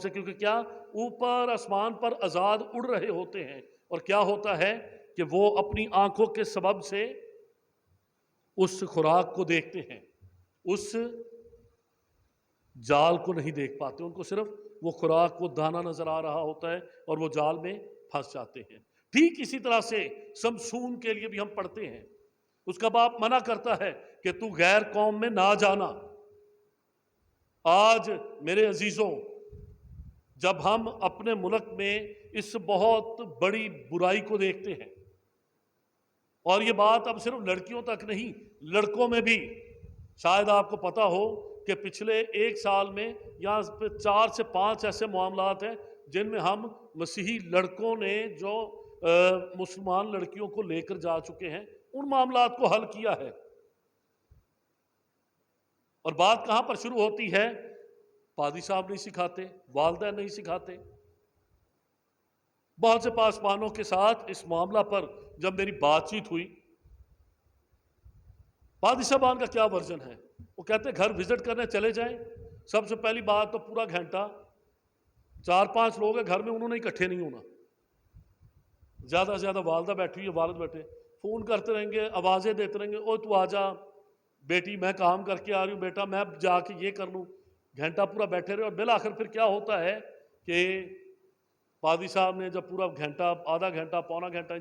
کیونکہ کیا اوپر آسمان پر آزاد اڑ رہے ہوتے ہیں، اور کیا ہوتا ہے کہ وہ اپنی آنکھوں کے سبب سے اس خوراک کو دیکھتے ہیں، اس جال کو نہیں دیکھ پاتے. ان کو صرف وہ خوراک، وہ دانہ نظر آ رہا ہوتا ہے اور وہ جال میں پھنس جاتے ہیں. ٹھیک اسی طرح سے سمسون کے لیے بھی ہم پڑھتے ہیں. اس کا باپ منع کرتا ہے کہ تو غیر قوم میں نہ جانا. آج میرے عزیزوں، جب ہم اپنے ملک میں اس بہت بڑی برائی کو دیکھتے ہیں، اور یہ بات اب صرف لڑکیوں تک نہیں، لڑکوں میں بھی، شاید آپ کو پتا ہو کہ پچھلے 1 سال میں یا 4 سے 5 ایسے معاملات ہیں جن میں ہم مسیحی لڑکوں نے جو مسلمان لڑکیوں کو لے کر جا چکے ہیں، ان معاملات کو حل کیا ہے. اور بات کہاں پر شروع ہوتی ہے؟ پادری صاحب نہیں سکھاتے، والدین نہیں سکھاتے. بہت سے پاسبانوں کے ساتھ اس معاملہ پر جب میری بات چیت ہوئی، پادری صاحبان کا کیا ورژن ہے؟ وہ کہتے ہیں گھر وزٹ کرنے چلے جائیں. سب سے پہلی بات تو پورا گھنٹہ 4-5 لوگ ہیں گھر میں، انہوں نے اکٹھے نہیں ہونا. زیادہ سے زیادہ والدہ بیٹھی ہوئی ہے، والد بیٹھے، فون کرتے رہیں گے، آوازیں دیتے رہیں گے، او تو آ جا بیٹی، میں کام کر کے آ رہی ہوں، بیٹا میں جا کے یہ کر لوں. گھنٹہ پورا بیٹھے رہے. اور بالآخر پھر کیا ہوتا ہے کہ پادری صاحب نے جب پورا گھنٹہ، آدھا گھنٹہ، پونا گھنٹہ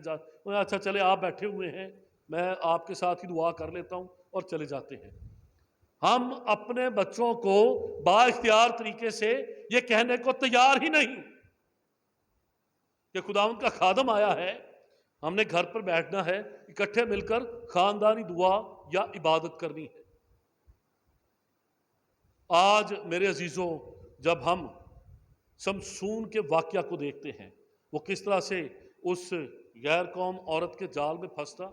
اچھا چلے آپ بیٹھے ہوئے ہیں، میں آپ کے ساتھ ہی دعا کر لیتا ہوں، اور چلے جاتے ہیں. ہم اپنے بچوں کو با اختیار طریقے سے یہ کہنے کو تیار ہی نہیں کہ خداوند کا خادم آیا ہے، ہم نے گھر پر بیٹھنا ہے، اکٹھے مل کر خاندانی دعا یا عبادت کرنی ہے. آج میرے عزیزوں، جب ہم سمسون کے واقعہ کو دیکھتے ہیں، وہ کس طرح سے اس غیر قوم عورت کے جال میں پھنستا،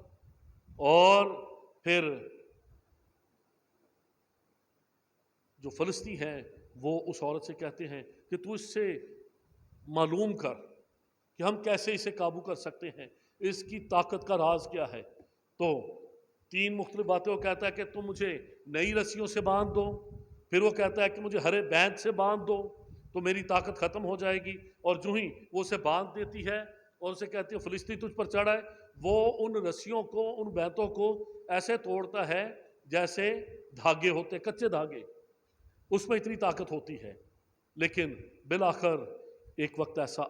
اور پھر جو فلسطی ہیں وہ اس عورت سے کہتے ہیں کہ تو اس سے معلوم کر کہ ہم کیسے اسے قابو کر سکتے ہیں، اس کی طاقت کا راز کیا ہے. تو 3 مختلف باتیں وہ کہتا ہے کہ تم مجھے نئی رسیوں سے باندھ دو، پھر وہ کہتا ہے کہ مجھے ہرے بیت سے باندھ دو تو میری طاقت ختم ہو جائے گی. اور جو ہی وہ اسے باندھ دیتی ہے اور اسے کہتی ہے فلسطی تجھ پر چڑھا ہے، وہ ان رسیوں کو، ان بیتوں کو ایسے توڑتا ہے جیسے دھاگے ہوتے، کچے دھاگے. اس میں اتنی طاقت ہوتی ہے. لیکن بالآخر ایک وقت ایسا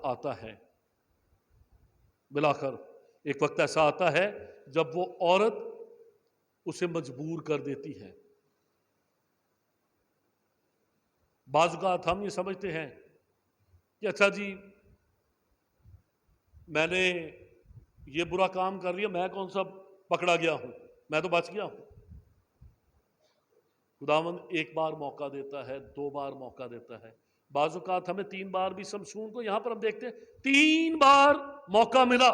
آتا ہے، جب وہ عورت اسے مجبور کر دیتی ہے. بعض اوقات ہم یہ سمجھتے ہیں کہ اچھا جی میں نے یہ برا کام کر لیا، میں کون سا پکڑا گیا ہوں، میں تو بچ گیا ہوں. خداوند 1 بار موقع دیتا ہے، 2 بار موقع دیتا ہے، بعض اوقات ہمیں 3 بار بھی. سمسون کو یہاں پر ہم دیکھتے ہیں 3 بار موقع ملا،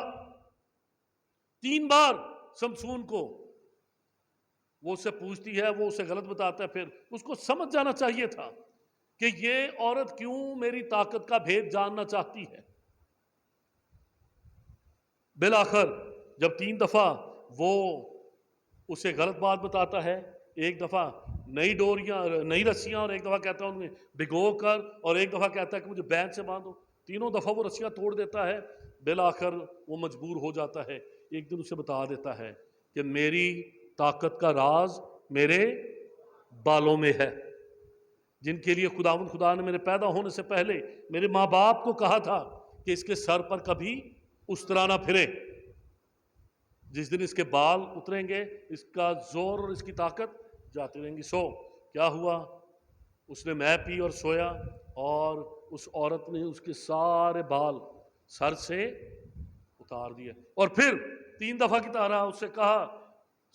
3 بار سمسون کو. وہ اس سے پوچھتی ہے، وہ اسے غلط بتاتا ہے. پھر اس کو سمجھ جانا چاہیے تھا کہ یہ عورت کیوں میری طاقت کا بھید جاننا چاہتی ہے. بالآخر جب 3 دفعہ وہ اسے غلط بات بتاتا ہے، 1 دفعہ نئی ڈوریاں، نئی رسیاں، اور 1 دفعہ کہتا ہے انہیں بھگو کر، اور 1 دفعہ کہتا ہے کہ مجھے بیت سے باندھو، تینوں دفعہ وہ رسیاں توڑ دیتا ہے. بالآخر وہ مجبور ہو جاتا ہے. ایک دن اسے بتا دیتا ہے کہ میری طاقت کا راز میرے بالوں میں ہے، جن کے لیے خدا نے میرے پیدا ہونے سے پہلے میرے ماں باپ کو کہا تھا کہ اس کے سر پر کبھی اس طرح نہ پھرے. جس دن اس کے بال اتریں گے، اس کا زور اور اس کی طاقت جاتی رہیں گی. سو کیا ہوا؟ اس نے مے پی اور سویا، اور اس عورت نے اس کے سارے بال سر سے اتار دیے. اور پھر 3 دفعہ کی طرح اس سے کہا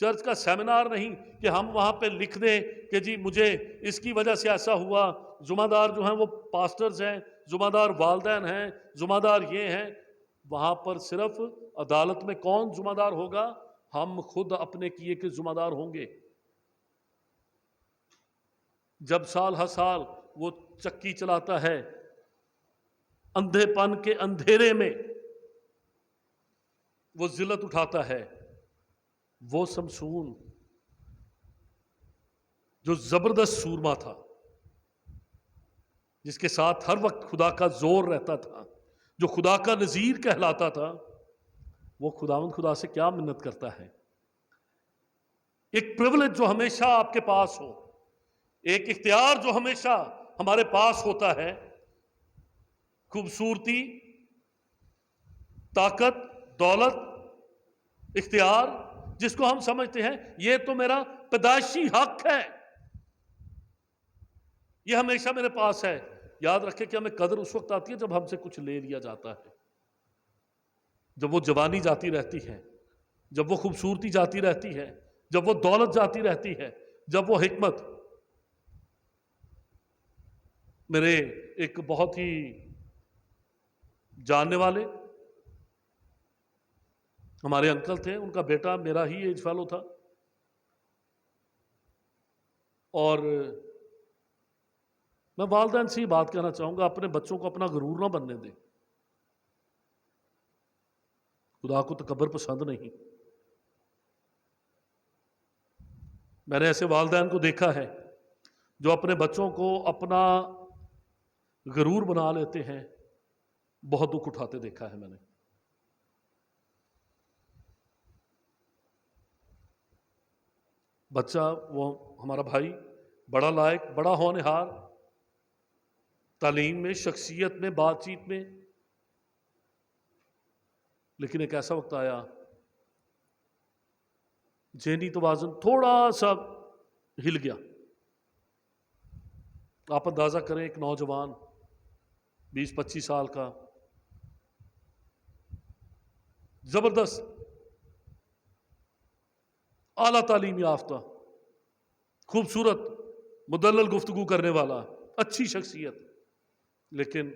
چرچ کا سیمینار نہیں کہ ہم وہاں پہ لکھ دیں کہ جی مجھے اس کی وجہ سے ایسا ہوا، ذمہ دار جو ہیں وہ پاسٹرز ہیں، ذمہ دار والدین ہیں، ذمہ دار یہ ہیں۔ وہاں پر صرف عدالت میں کون ذمہ دار ہوگا؟ ہم خود اپنے کیے کے ذمہ دار ہوں گے۔ جب سال ہر سال وہ چکی چلاتا ہے اندھے پن کے اندھیرے میں، وہ ذلت اٹھاتا ہے، وہ شمشون جو زبردست سورما تھا، جس کے ساتھ ہر وقت خدا کا زور رہتا تھا، جو خدا کا نذیر کہلاتا تھا، وہ خداوند خدا سے کیا منت کرتا ہے؟ ایک پریولیج جو ہمیشہ آپ کے پاس ہو، ایک اختیار جو ہمیشہ ہمارے پاس ہوتا ہے، خوبصورتی، طاقت، دولت، اختیار، جس کو ہم سمجھتے ہیں یہ تو میرا پیدائشی حق ہے، یہ ہمیشہ میرے پاس ہے۔ یاد رکھیں کہ ہمیں قدر اس وقت آتی ہے جب ہم سے کچھ لے لیا جاتا ہے، جب وہ جوانی جاتی رہتی ہے، جب وہ خوبصورتی جاتی رہتی ہے، جب وہ دولت جاتی رہتی ہے، جب وہ حکمت۔ میرے ایک بہت ہی جاننے والے ہمارے انکل تھے، ان کا بیٹا میرا ہی ایج فیلو تھا، اور میں والدین سے یہ بات کہنا چاہوں گا، اپنے بچوں کو اپنا غرور نہ بننے دیں۔ خدا کو تکبر پسند نہیں۔ میں نے ایسے والدین کو دیکھا ہے جو اپنے بچوں کو اپنا غرور بنا لیتے ہیں، بہت دکھ اٹھاتے دیکھا ہے میں نے۔ بچہ وہ ہمارا بھائی بڑا لائق، بڑا ہونہار، تعلیم میں، شخصیت میں، بات چیت میں، لیکن ایک ایسا وقت آیا ذہنی توازن تھوڑا سا ہل گیا۔ آپ اندازہ کریں ایک نوجوان 20-25 سال کا، زبردست اعلیٰ تعلیم یافتہ، خوبصورت، مدلل گفتگو کرنے والا، اچھی شخصیت، لیکن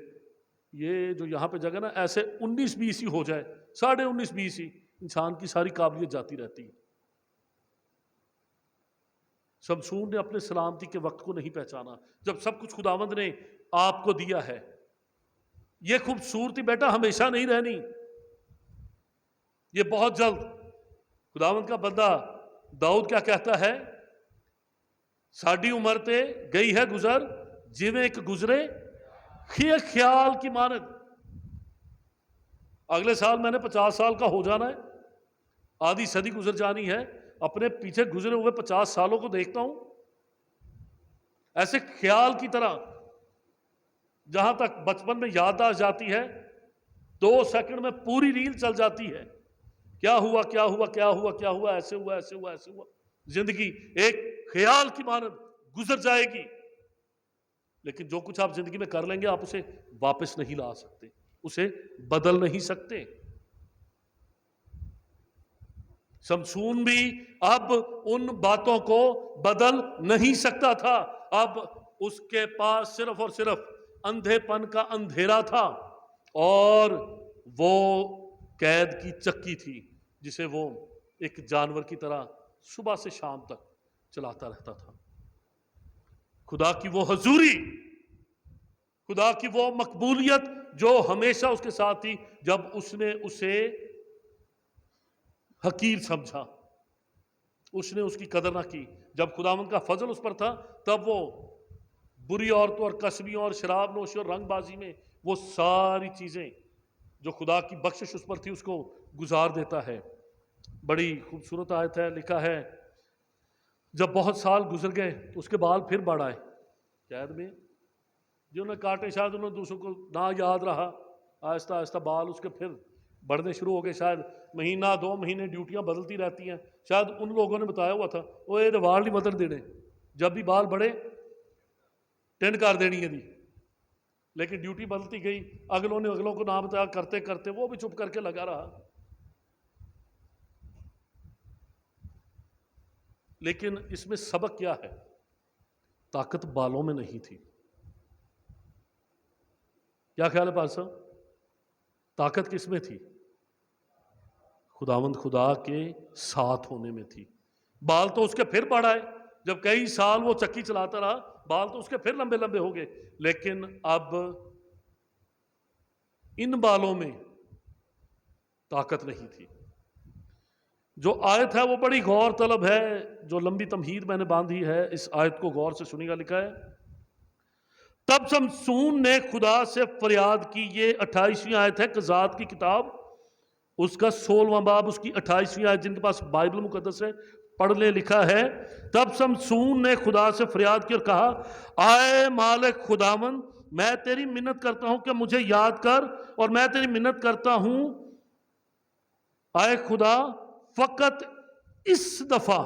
یہ جو یہاں پہ جگہ نا ایسے 19-20 ہی ہو جائے، 19.5-20 ہی، انسان کی ساری قابلیت جاتی رہتی ہے۔ شمشون نے اپنے سلامتی کے وقت کو نہیں پہچانا، جب سب کچھ خداوند نے آپ کو دیا ہے۔ یہ خوبصورتی بیٹا ہمیشہ نہیں رہنی، یہ بہت جلد۔ خداوند کا بندہ داؤد کیا کہتا ہے؟ ساڈی عمر تے گئی ہے گزر، جویں ایک گزرے خیال کی مانند۔ اگلے سال میں نے 50 سال کا ہو جانا ہے، آدھی صدی گزر جانی ہے، اپنے پیچھے گزرے ہوئے 50 سالوں کو دیکھتا ہوں ایسے خیال کی طرح، جہاں تک بچپن میں یادداشت جاتی ہے 2 سیکنڈ میں پوری ریل چل جاتی ہے، کیا ہوا کیا ہوا کیا ہوا کیا ہوا، ایسے ہوا ایسے ہوا ایسے ہوا۔ زندگی ایک خیال کی مانند گزر جائے گی، لیکن جو کچھ آپ زندگی میں کر لیں گے آپ اسے واپس نہیں لا سکتے، اسے بدل نہیں سکتے۔ شمشون بھی اب ان باتوں کو بدل نہیں سکتا تھا، اب اس کے پاس صرف اور صرف اندھے پن کا اندھیرا تھا، اور وہ قید کی چکی تھی جسے وہ ایک جانور کی طرح صبح سے شام تک چلاتا رہتا تھا۔ خدا کی وہ حضوری، خدا کی وہ مقبولیت جو ہمیشہ اس کے ساتھ تھی، جب اس نے اسے حقیر سمجھا، اس نے اس کی قدر نہ کی، جب خداوند کا فضل اس پر تھا، تب وہ بری عورتوں اور کسبیوں اور شراب نوشی اور رنگ بازی میں وہ ساری چیزیں جو خدا کی بخشش اس پر تھی اس کو گزار دیتا ہے۔ بڑی خوبصورت آیت ہے، لکھا ہے جب بہت سال گزر گئے اس کے بال پھر بڑھ آئے۔ قید میں جنہوں نے کاٹے، شاید انہوں نے دوسروں کو نہ یاد رہا، آہستہ آہستہ بال اس کے پھر بڑھنے شروع ہو گئے، شاید مہینہ 2 مہینے ڈیوٹیاں بدلتی رہتی ہیں، شاید ان لوگوں نے بتایا ہوا تھا وہ یہ وال نہیں بدل دینے، جب بھی بال بڑھے ٹینڈ کر دینی ہے دی، لیکن ڈیوٹی بدلتی گئی، اگلوں نے اگلوں کو نہ بتایا، کرتے کرتے وہ بھی چپ کر کے لگا رہا۔ لیکن اس میں سبق کیا ہے؟ طاقت بالوں میں نہیں تھی. کیا خیال ہے پاس صاحب؟ طاقت کس میں تھی؟ خداوند خدا کے ساتھ ہونے میں تھی. بال تو اس کے پھر بڑھ آئے، جب کئی سال وہ چکی چلاتا رہا بال تو اس کے پھر لمبے لمبے ہو گئے، لیکن اب ان بالوں میں طاقت نہیں تھی. جو آیت ہے وہ بڑی غور طلب ہے، جو لمبی تمہید میں نے باندھی ہے، اس آیت کو غور سے سنی گا. لکھا ہے تب شمسون نے خدا سے فریاد کی. یہ 28ویں آیت ہے قضات کی کتاب، اس کا 16واں باب، اس کی 28ویں آیت. جن کے پاس بائبل مقدس ہے پڑھ لے. لکھا ہے تب شمسون نے خدا سے فریاد کی اور کہا آئے مالک خداوند، میں تیری منت کرتا ہوں کہ مجھے یاد کر، اور میں تیری منت کرتا ہوں آئے خدا فقط اس دفعہ.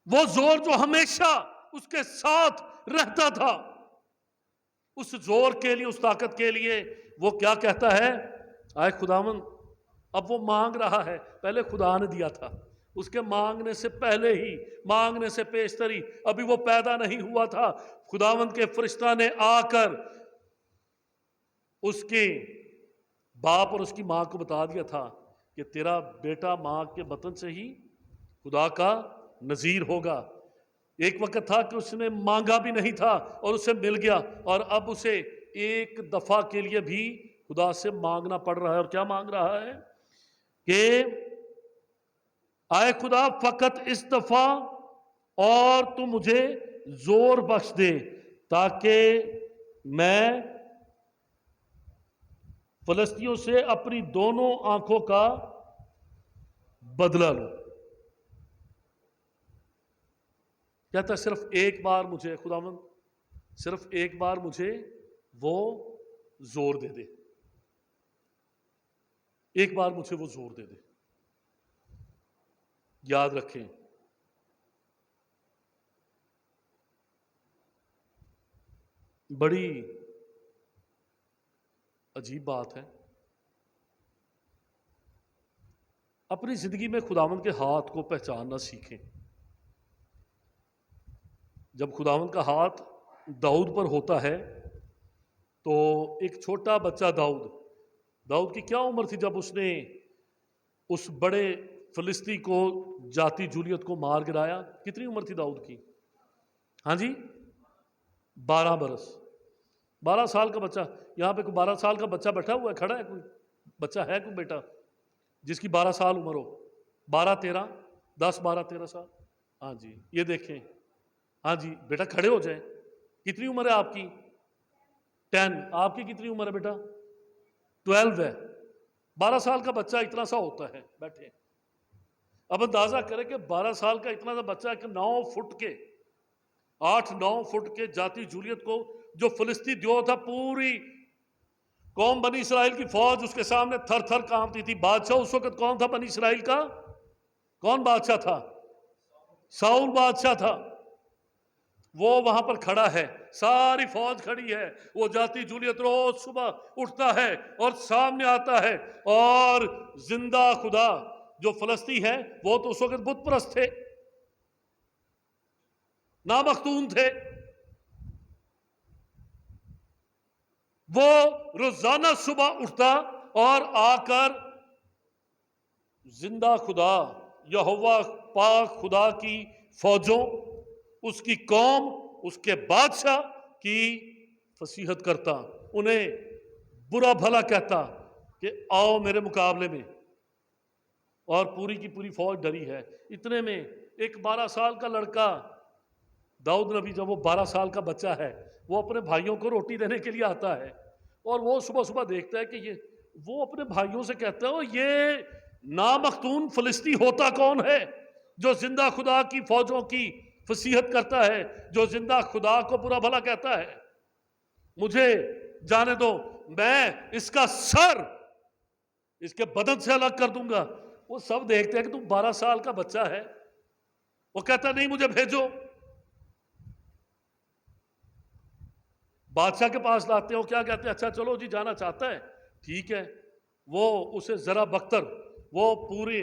وہ زور جو ہمیشہ اس کے ساتھ رہتا تھا، اس زور کے لیے، اس طاقت کے لیے وہ کیا کہتا ہے؟ آئے خداوند. اب وہ مانگ رہا ہے، پہلے خدا نے دیا تھا، اس کے مانگنے سے پہلے ہی، مانگنے سے پیشتری، ابھی وہ پیدا نہیں ہوا تھا، خداوند کے فرشتہ نے آ کر اس کے باپ اور اس کی ماں کو بتا دیا تھا کہ تیرا بیٹا ماں کے بطن سے ہی خدا کا نذیر ہوگا. ایک وقت تھا کہ اس نے مانگا بھی نہیں تھا اور اسے مل گیا، اور اب اسے ایک دفعہ کے لیے بھی خدا سے مانگنا پڑ رہا ہے. اور کیا مانگ رہا ہے؟ کہ آئے خدا فقط اس دفعہ، اور تو مجھے زور بخش دے تاکہ میں فلسطینیوں سے اپنی دونوں آنکھوں کا بدلہ لوں. کہتا ہے صرف ایک بار مجھے خداوند، صرف ایک بار مجھے وہ زور دے دے، ایک بار مجھے وہ زور دے دے. یاد رکھیں بڑی عجیب بات ہے، اپنی زندگی میں خداوند کے ہاتھ کو پہچاننا سیکھیں. جب خداوند کا ہاتھ داؤد پر ہوتا ہے تو ایک چھوٹا بچہ داؤد کی کیا عمر تھی جب اس نے اس بڑے فلسطی کو، جاتی جولیت کو مار گرایا؟ کتنی عمر تھی داؤد کی؟ ہاں جی 12 برس. 12 سال کا بچہ. یہاں پہ کوئی 12 سال کا بچہ بیٹھا ہوا ہے، کھڑا ہے کوئی بچہ ہے، کوئی بیٹا جس کی 12 سال عمر ہو؟ 12 13 10 12 13 سال. ہاں جی یہ دیکھیں. ہاں جی بیٹا کھڑے ہو جائیں. کتنی عمر ہے آپ کی؟ 10. آپ کی کتنی عمر ہے بیٹا؟ 12 ہے. 12 سال کا بچہ اتنا سا ہوتا ہے. بیٹھے اب اندازہ کریں کہ 12 سال کا اتنا سا بچہ کہ 9 فٹ کے 8-9 فٹ کے جاتی جولیت کو، جو فلسطی دیو تھا، پوری قوم بنی اسرائیل کی فوج اس کے سامنے تھر تھر کانپتی تھی. بادشاہ اس وقت کون تھا بنی اسرائیل کا؟ کون بادشاہ تھا؟ ساؤل بادشاہ تھا. وہ وہاں پر کھڑا ہے، ساری فوج کھڑی ہے، وہ جاتی جولیت روز صبح اٹھتا ہے اور سامنے آتا ہے، اور زندہ خدا جو فلسطی ہے وہ تو اس وقت بت پرست تھے، نامختون تھے. وہ روزانہ صبح اٹھتا اور آ کر زندہ خدا یہوہ پاک خدا کی فوجوں، اس کی قوم، اس کے بادشاہ کی فصیحت کرتا، انہیں برا بھلا کہتا کہ آؤ میرے مقابلے میں. اور پوری کی پوری فوج ڈری ہے. اتنے میں ایک 12 سال کا لڑکا داؤد نبی، جب وہ 12 سال کا بچہ ہے، وہ اپنے بھائیوں کو روٹی دینے کے لیے آتا ہے، اور وہ صبح صبح دیکھتا ہے کہ وہ اپنے بھائیوں سے کہتا ہے یہ نامختون فلسطی ہوتا کون ہے جو زندہ خدا کی فوجوں کی فصیحت کرتا ہے، جو زندہ خدا کو برا بھلا کہتا ہے؟ مجھے جانے دو، میں اس کا سر اس کے بدن سے الگ کر دوں گا. وہ سب دیکھتے ہیں کہ تم 12 سال کا بچہ ہے. وہ کہتا نہیں مجھے بھیجو. بادشاہ کے پاس لاتے ہیں. وہ کیا کہتے ہیں؟ اچھا چلو جی جانا چاہتا ہے، ٹھیک ہے. وہ اسے ذرا بختر، وہ پورے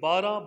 12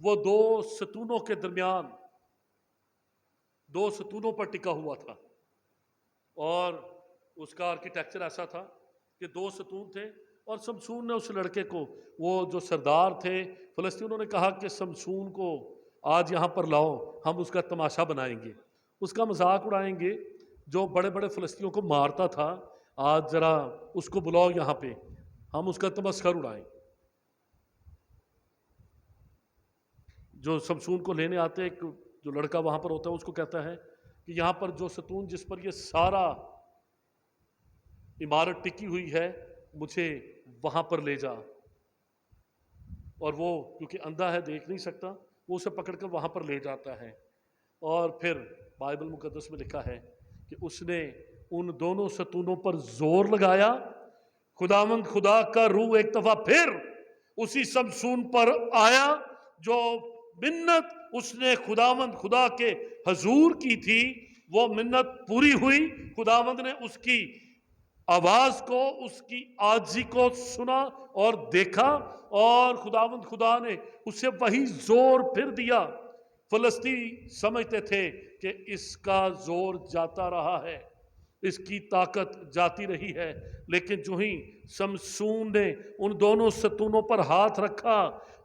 وہ دو ستونوں کے درمیان دو ستونوں پر ٹکا ہوا تھا، اور اس کا آرکیٹیکچر ایسا تھا کہ دو ستون تھے، اور سمسون نے اس لڑکے کو، وہ جو سردار تھے فلسطینیوں نے کہا کہ سمسون کو آج یہاں پر لاؤ، ہم اس کا تماشا بنائیں گے، اس کا مذاق اڑائیں گے، جو بڑے بڑے فلسطینیوں کو مارتا تھا، آج ذرا اس کو بلاؤ یہاں پہ، ہم اس کا تمسخر اڑائیں۔ جو سمسون کو لینے آتے، ایک جو لڑکا وہاں پر ہوتا ہے اس کو کہتا ہے کہ یہاں پر جو ستون جس پر یہ سارا عمارت ٹکی ہوئی ہے، مجھے وہاں پر لے جا، اور وہ کیونکہ اندھا ہے دیکھ نہیں سکتا، وہ اسے پکڑ کر وہاں پر لے جاتا ہے، اور پھر بائبل مقدس میں لکھا ہے کہ اس نے ان دونوں ستونوں پر زور لگایا، خداوند خدا کا روح ایک دفعہ پھر اسی سمسون پر آیا، جو منت اس نے خداوند خدا کے حضور کی تھی، وہ منت پوری ہوئی، خداوند نے اس کی آواز کو، اس کی عاجزی کو سنا اور دیکھا، اور خداوند خدا نے اسے وہی زور پھر دیا۔ فلسطینی سمجھتے تھے کہ اس کا زور جاتا رہا ہے، اس کی طاقت جاتی رہی ہے، لیکن جو ہی سمسون نے ان دونوں ستونوں پر ہاتھ رکھا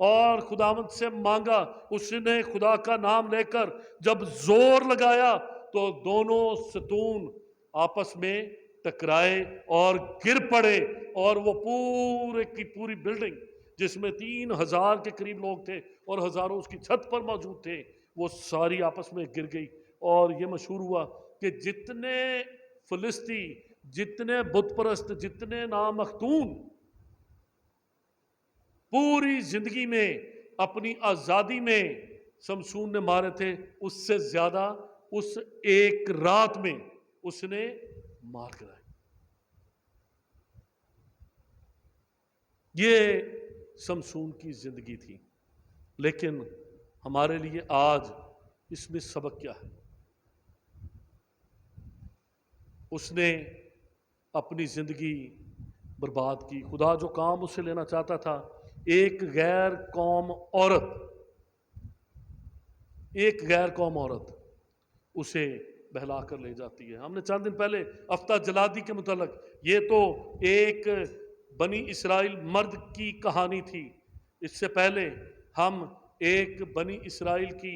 اور خداوند سے مانگا، اس نے خدا کا نام لے کر جب زور لگایا تو دونوں ستون آپس میں ٹکرائے اور گر پڑے، اور وہ پورے کی پوری بلڈنگ جس میں 3000 کے قریب لوگ تھے اور ہزاروں اس کی چھت پر موجود تھے، وہ ساری آپس میں گر گئی۔ اور یہ مشہور ہوا کہ جتنے فلسطی، جتنے بت پرست، جتنے نامختون پوری زندگی میں اپنی آزادی میں سمسون نے مارے تھے، اس سے زیادہ اس ایک رات میں اس نے مار کرائے۔ یہ سمسون کی زندگی تھی، لیکن ہمارے لیے آج اس میں سبق کیا ہے؟ اس نے اپنی زندگی برباد کی۔ خدا جو کام اس سے لینا چاہتا تھا، ایک غیر قوم عورت اسے بہلا کر لے جاتی ہے۔ ہم نے چند دن پہلے افتح جلادی کے متعلق، یہ تو ایک بنی اسرائیل مرد کی کہانی تھی، اس سے پہلے ہم ایک بنی اسرائیل کی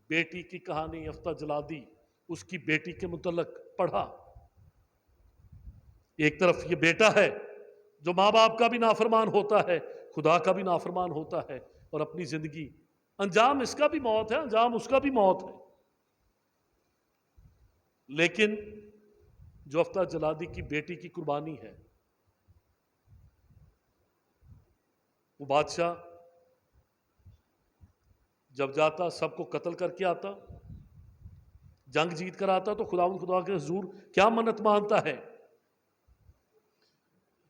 بیٹی کی کہانی افتح جلادی، اس کی بیٹی کے متعلق پڑھا۔ ایک طرف یہ بیٹا ہے جو ماں باپ کا بھی نافرمان ہوتا ہے، خدا کا بھی نافرمان ہوتا ہے، اور اپنی زندگی، انجام اس کا بھی موت ہے، انجام اس کا بھی موت ہے، لیکن جو افتح جلادی کی بیٹی کی قربانی ہے، وہ بادشاہ جب جاتا سب کو قتل کر کے آتا، جنگ جیت کر آتا، تو خداوند خدا کے حضور کیا منت مانتا ہے؟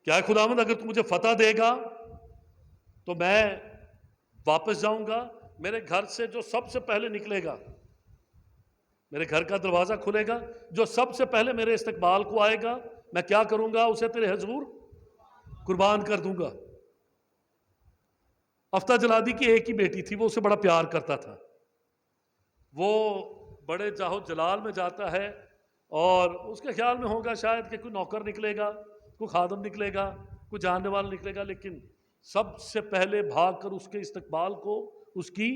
کیا خداوند اگر تو مجھے فتح دے گا تو میں واپس جاؤں گا، میرے گھر سے جو سب سے پہلے نکلے گا، میرے گھر کا دروازہ کھلے گا، جو سب سے پہلے میرے استقبال کو آئے گا، میں کیا کروں گا؟ اسے تیرے حضور قربان کر دوں گا۔ افتح جلادی کی ایک ہی بیٹی تھی، وہ اسے بڑا پیار کرتا تھا۔ وہ بڑے جاہو جلال میں جاتا ہے، اور اس کے خیال میں ہوگا شاید کہ کوئی نوکر نکلے گا، کوئی خادم نکلے گا، کوئی جاننے والا نکلے گا، لیکن سب سے پہلے بھاگ کر اس کے استقبال کو اس کی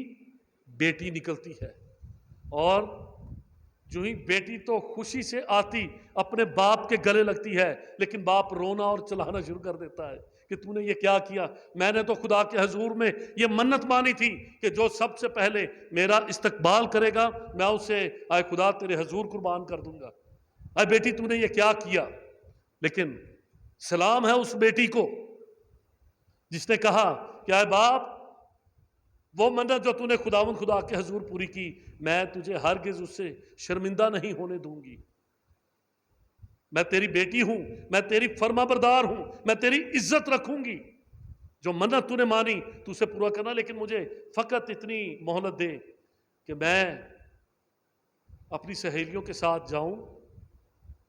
بیٹی نکلتی ہے، اور جو ہی بیٹی تو خوشی سے آتی اپنے باپ کے گلے لگتی ہے، لیکن باپ رونا اور چلانا شروع کر دیتا ہے کہ تو نے یہ کیا کیا؟ میں نے تو خدا کے حضور میں یہ منت مانی تھی کہ جو سب سے پہلے میرا استقبال کرے گا، میں اسے آئے خدا تیرے حضور قربان کر دوں گا۔ آئے بیٹی تو نے یہ کیا کیا؟ لیکن سلام ہے اس بیٹی کو جس نے کہا کہ آئے باپ، وہ منت جو تو نے خداوند خدا کے حضور پوری کی، میں تجھے ہرگز اس سے شرمندہ نہیں ہونے دوں گی۔ میں تیری بیٹی ہوں، میں تیری فرما بردار ہوں، میں تیری عزت رکھوں گی، جو منت تو نے مانی تو اسے پورا کرنا، لیکن مجھے فقط اتنی مہلت دے کہ میں اپنی سہیلیوں کے ساتھ جاؤں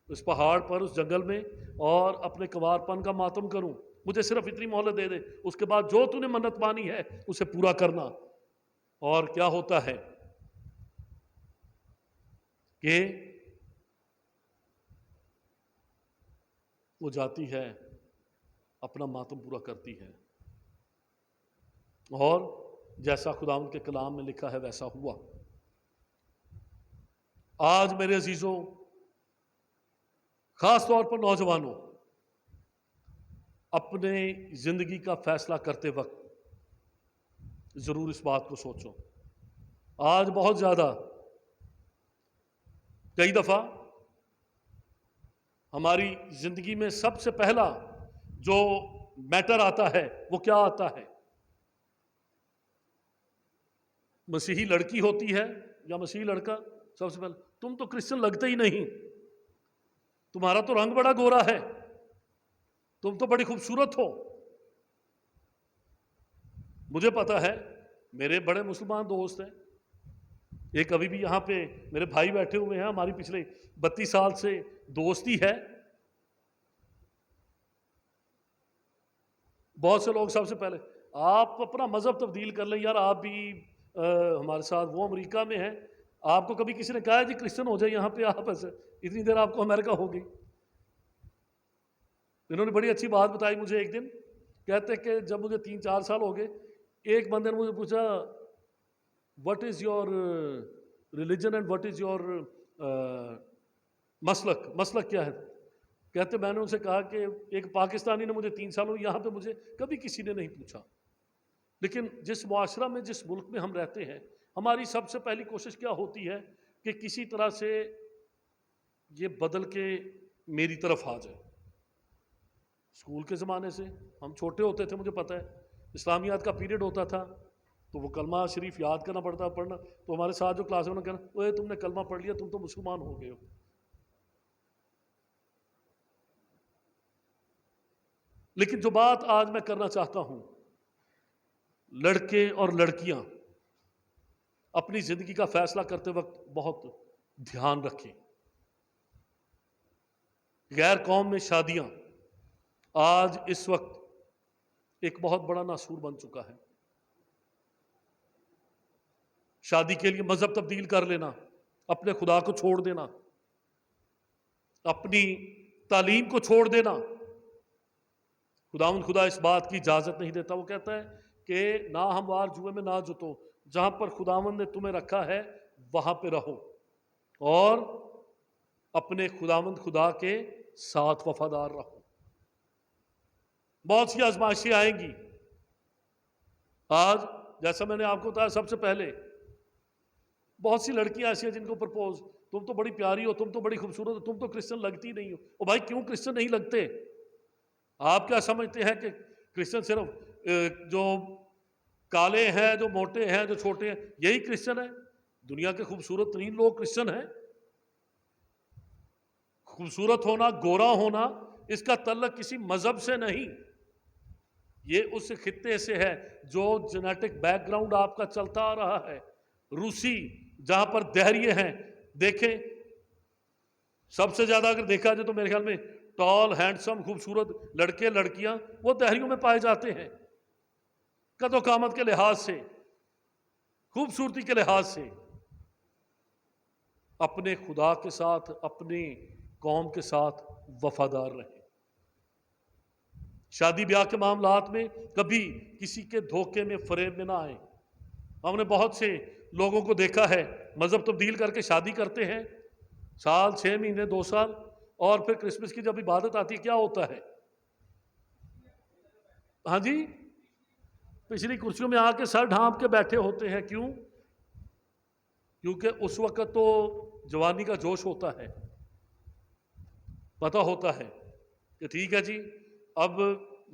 اس پہاڑ پر، اس جنگل میں، اور اپنے کنوار پن کا ماتم کروں۔ مجھے صرف اتنی مہلت دے دے، اس کے بعد جو تو نے منت مانی ہے اسے پورا کرنا۔ اور کیا ہوتا ہے کہ وہ جاتی ہے اپنا ماتم پورا کرتی ہے، اور جیسا خداوند کے کلام میں لکھا ہے ویسا ہوا۔ آج میرے عزیزوں، خاص طور پر نوجوانوں، اپنے زندگی کا فیصلہ کرتے وقت ضرور اس بات کو سوچو۔ آج بہت زیادہ، کئی دفعہ ہماری زندگی میں سب سے پہلا جو میٹر آتا ہے وہ کیا آتا ہے؟ مسیحی لڑکی ہوتی ہے یا مسیحی لڑکا، سب سے پہلے تم تو کرسچن لگتے ہی نہیں، تمہارا تو رنگ بڑا گورا ہے، تم تو بڑی خوبصورت ہو۔ مجھے پتا ہے، میرے بڑے مسلمان دوست ہیں، ایک ابھی بھی یہاں پہ میرے بھائی بیٹھے ہوئے ہیں، ہماری پچھلے 32 سال سے دوستی ہے۔ بہت سے لوگ سب سے پہلے آپ اپنا مذہب تبدیل کر لیں یار، آپ بھی ہمارے ساتھ، وہ امریکہ میں ہیں، آپ کو کبھی کسی نے کہا ہے جی کرسچن ہو جائے یہاں پہ، آپ ایسے اتنی دیر آپ کو امریکہ ہو گئی۔ انہوں نے بڑی اچھی بات بتائی مجھے ایک دن، کہتے کہ جب مجھے 3-4 سال ہو گئے، ایک بندے نے مجھے پوچھا what is your religion and what is your مسلک کیا ہے؟ کہتے میں نے ان سے کہا کہ ایک پاکستانی نے مجھے 3 سالوں یہاں پہ مجھے کبھی کسی نے نہیں پوچھا، لیکن جس معاشرہ میں، جس ملک میں ہم رہتے ہیں، ہماری سب سے پہلی کوشش کیا ہوتی ہے کہ کسی طرح سے یہ بدل کے میری طرف آ جائے۔ اسکول کے زمانے سے ہم چھوٹے ہوتے تھے، مجھے پتہ ہے اسلامیات کا پیریڈ ہوتا تھا تو وہ کلمہ شریف یاد کرنا پڑنا، تو ہمارے ساتھ جو کلاس میں کہنا اوے تم نے کلمہ پڑھ لیا، تم تو مسلمان ہو گئے ہو۔ لیکن جو بات آج میں کرنا چاہتا ہوں، لڑکے اور لڑکیاں اپنی زندگی کا فیصلہ کرتے وقت بہت دھیان رکھیں۔ غیر قوم میں شادیاں آج اس وقت ایک بہت بڑا ناسور بن چکا ہے۔ شادی کے لیے مذہب تبدیل کر لینا، اپنے خدا کو چھوڑ دینا، اپنی تعلیم کو چھوڑ دینا، خدا اس بات کی اجازت نہیں دیتا۔ وہ کہتا ہے کہ ناہموار جوئے میں نہ جتو، جہاں پر خداوند نے تمہیں رکھا ہے وہاں پہ رہو، اور اپنے خدا کے ساتھ وفادار رہو۔ بہت سی آزمائشیں آئیں گی۔ آج جیسا میں نے آپ کو بتایا، سب سے پہلے بہت سی لڑکیاں ایسی ہیں جن کو پرپوز، تم تو بڑی پیاری ہو، تم تو بڑی خوبصورت ہو، تم تو کرسچن لگتی نہیں ہو۔ او بھائی کیوں کرسچن نہیں لگتے؟ آپ کیا سمجھتے ہیں کہ کرسچن صرف جو کالے ہیں، جو موٹے ہیں، جو چھوٹے ہیں، یہی کرسچن ہے؟ دنیا کے خوبصورت ترین لوگ کرسچن ہیں۔ خوبصورت ہونا، گورا ہونا، اس کا تعلق کسی مذہب سے نہیں، یہ اس خطے سے ہے جو جینیٹک بیک گراؤنڈ آپ کا چلتا آ رہا ہے۔ روسی جہاں پر دہریے ہیں، دیکھیں سب سے زیادہ اگر دیکھا جائے تو میرے خیال میں ٹال، ہینڈسم، خوبصورت لڑکے لڑکیاں وہ دہریوں میں پائے جاتے ہیں، قد و قامت کے لحاظ سے، خوبصورتی کے لحاظ سے۔ اپنے خدا کے ساتھ، اپنی قوم کے ساتھ وفادار رہیں۔ شادی بیاہ کے معاملات میں کبھی کسی کے دھوکے میں، فریب میں نہ آئیں۔ ہم نے بہت سے لوگوں کو دیکھا ہے مذہب تبدیل کر کے شادی کرتے ہیں، سال، 6 مہینے، 2 سال، اور پھر کرسمس کی جب عبادت آتی ہے کیا ہوتا ہے؟ ہاں جی، پچھلی کرسیوں میں آ کے سر ڈھانپ کے بیٹھے ہوتے ہیں۔ کیوں؟ کیونکہ اس وقت تو جوانی کا جوش ہوتا ہے، پتہ ہوتا ہے کہ ٹھیک ہے جی، اب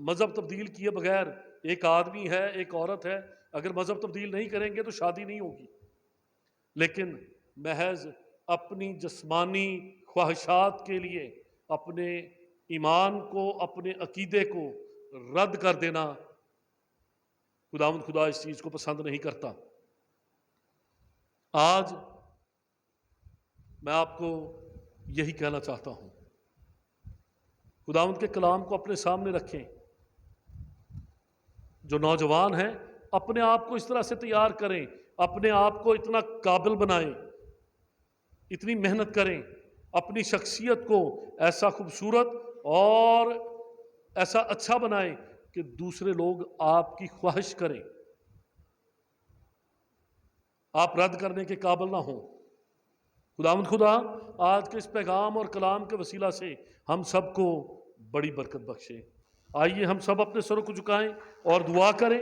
مذہب تبدیل کیے بغیر ایک آدمی ہے، ایک عورت ہے، اگر مذہب تبدیل نہیں کریں گے تو شادی نہیں ہوگی۔ لیکن محض اپنی جسمانی خواہشات کے لیے اپنے ایمان کو، اپنے عقیدے کو رد کر دینا، خدا اس چیز کو پسند نہیں کرتا۔ آج میں آپ کو یہی کہنا چاہتا ہوں، خداوند کے کلام کو اپنے سامنے رکھیں۔ جو نوجوان ہیں اپنے آپ کو اس طرح سے تیار کریں، اپنے آپ کو اتنا قابل بنائیں، اتنی محنت کریں، اپنی شخصیت کو ایسا خوبصورت اور ایسا اچھا بنائیں کہ دوسرے لوگ آپ کی خواہش کریں، آپ رد کرنے کے قابل نہ ہوں۔ خداوند خدا آج کے اس پیغام اور کلام کے وسیلہ سے ہم سب کو بڑی برکت بخشے۔ آئیے ہم سب اپنے سروں کو جھکائیں اور دعا کریں۔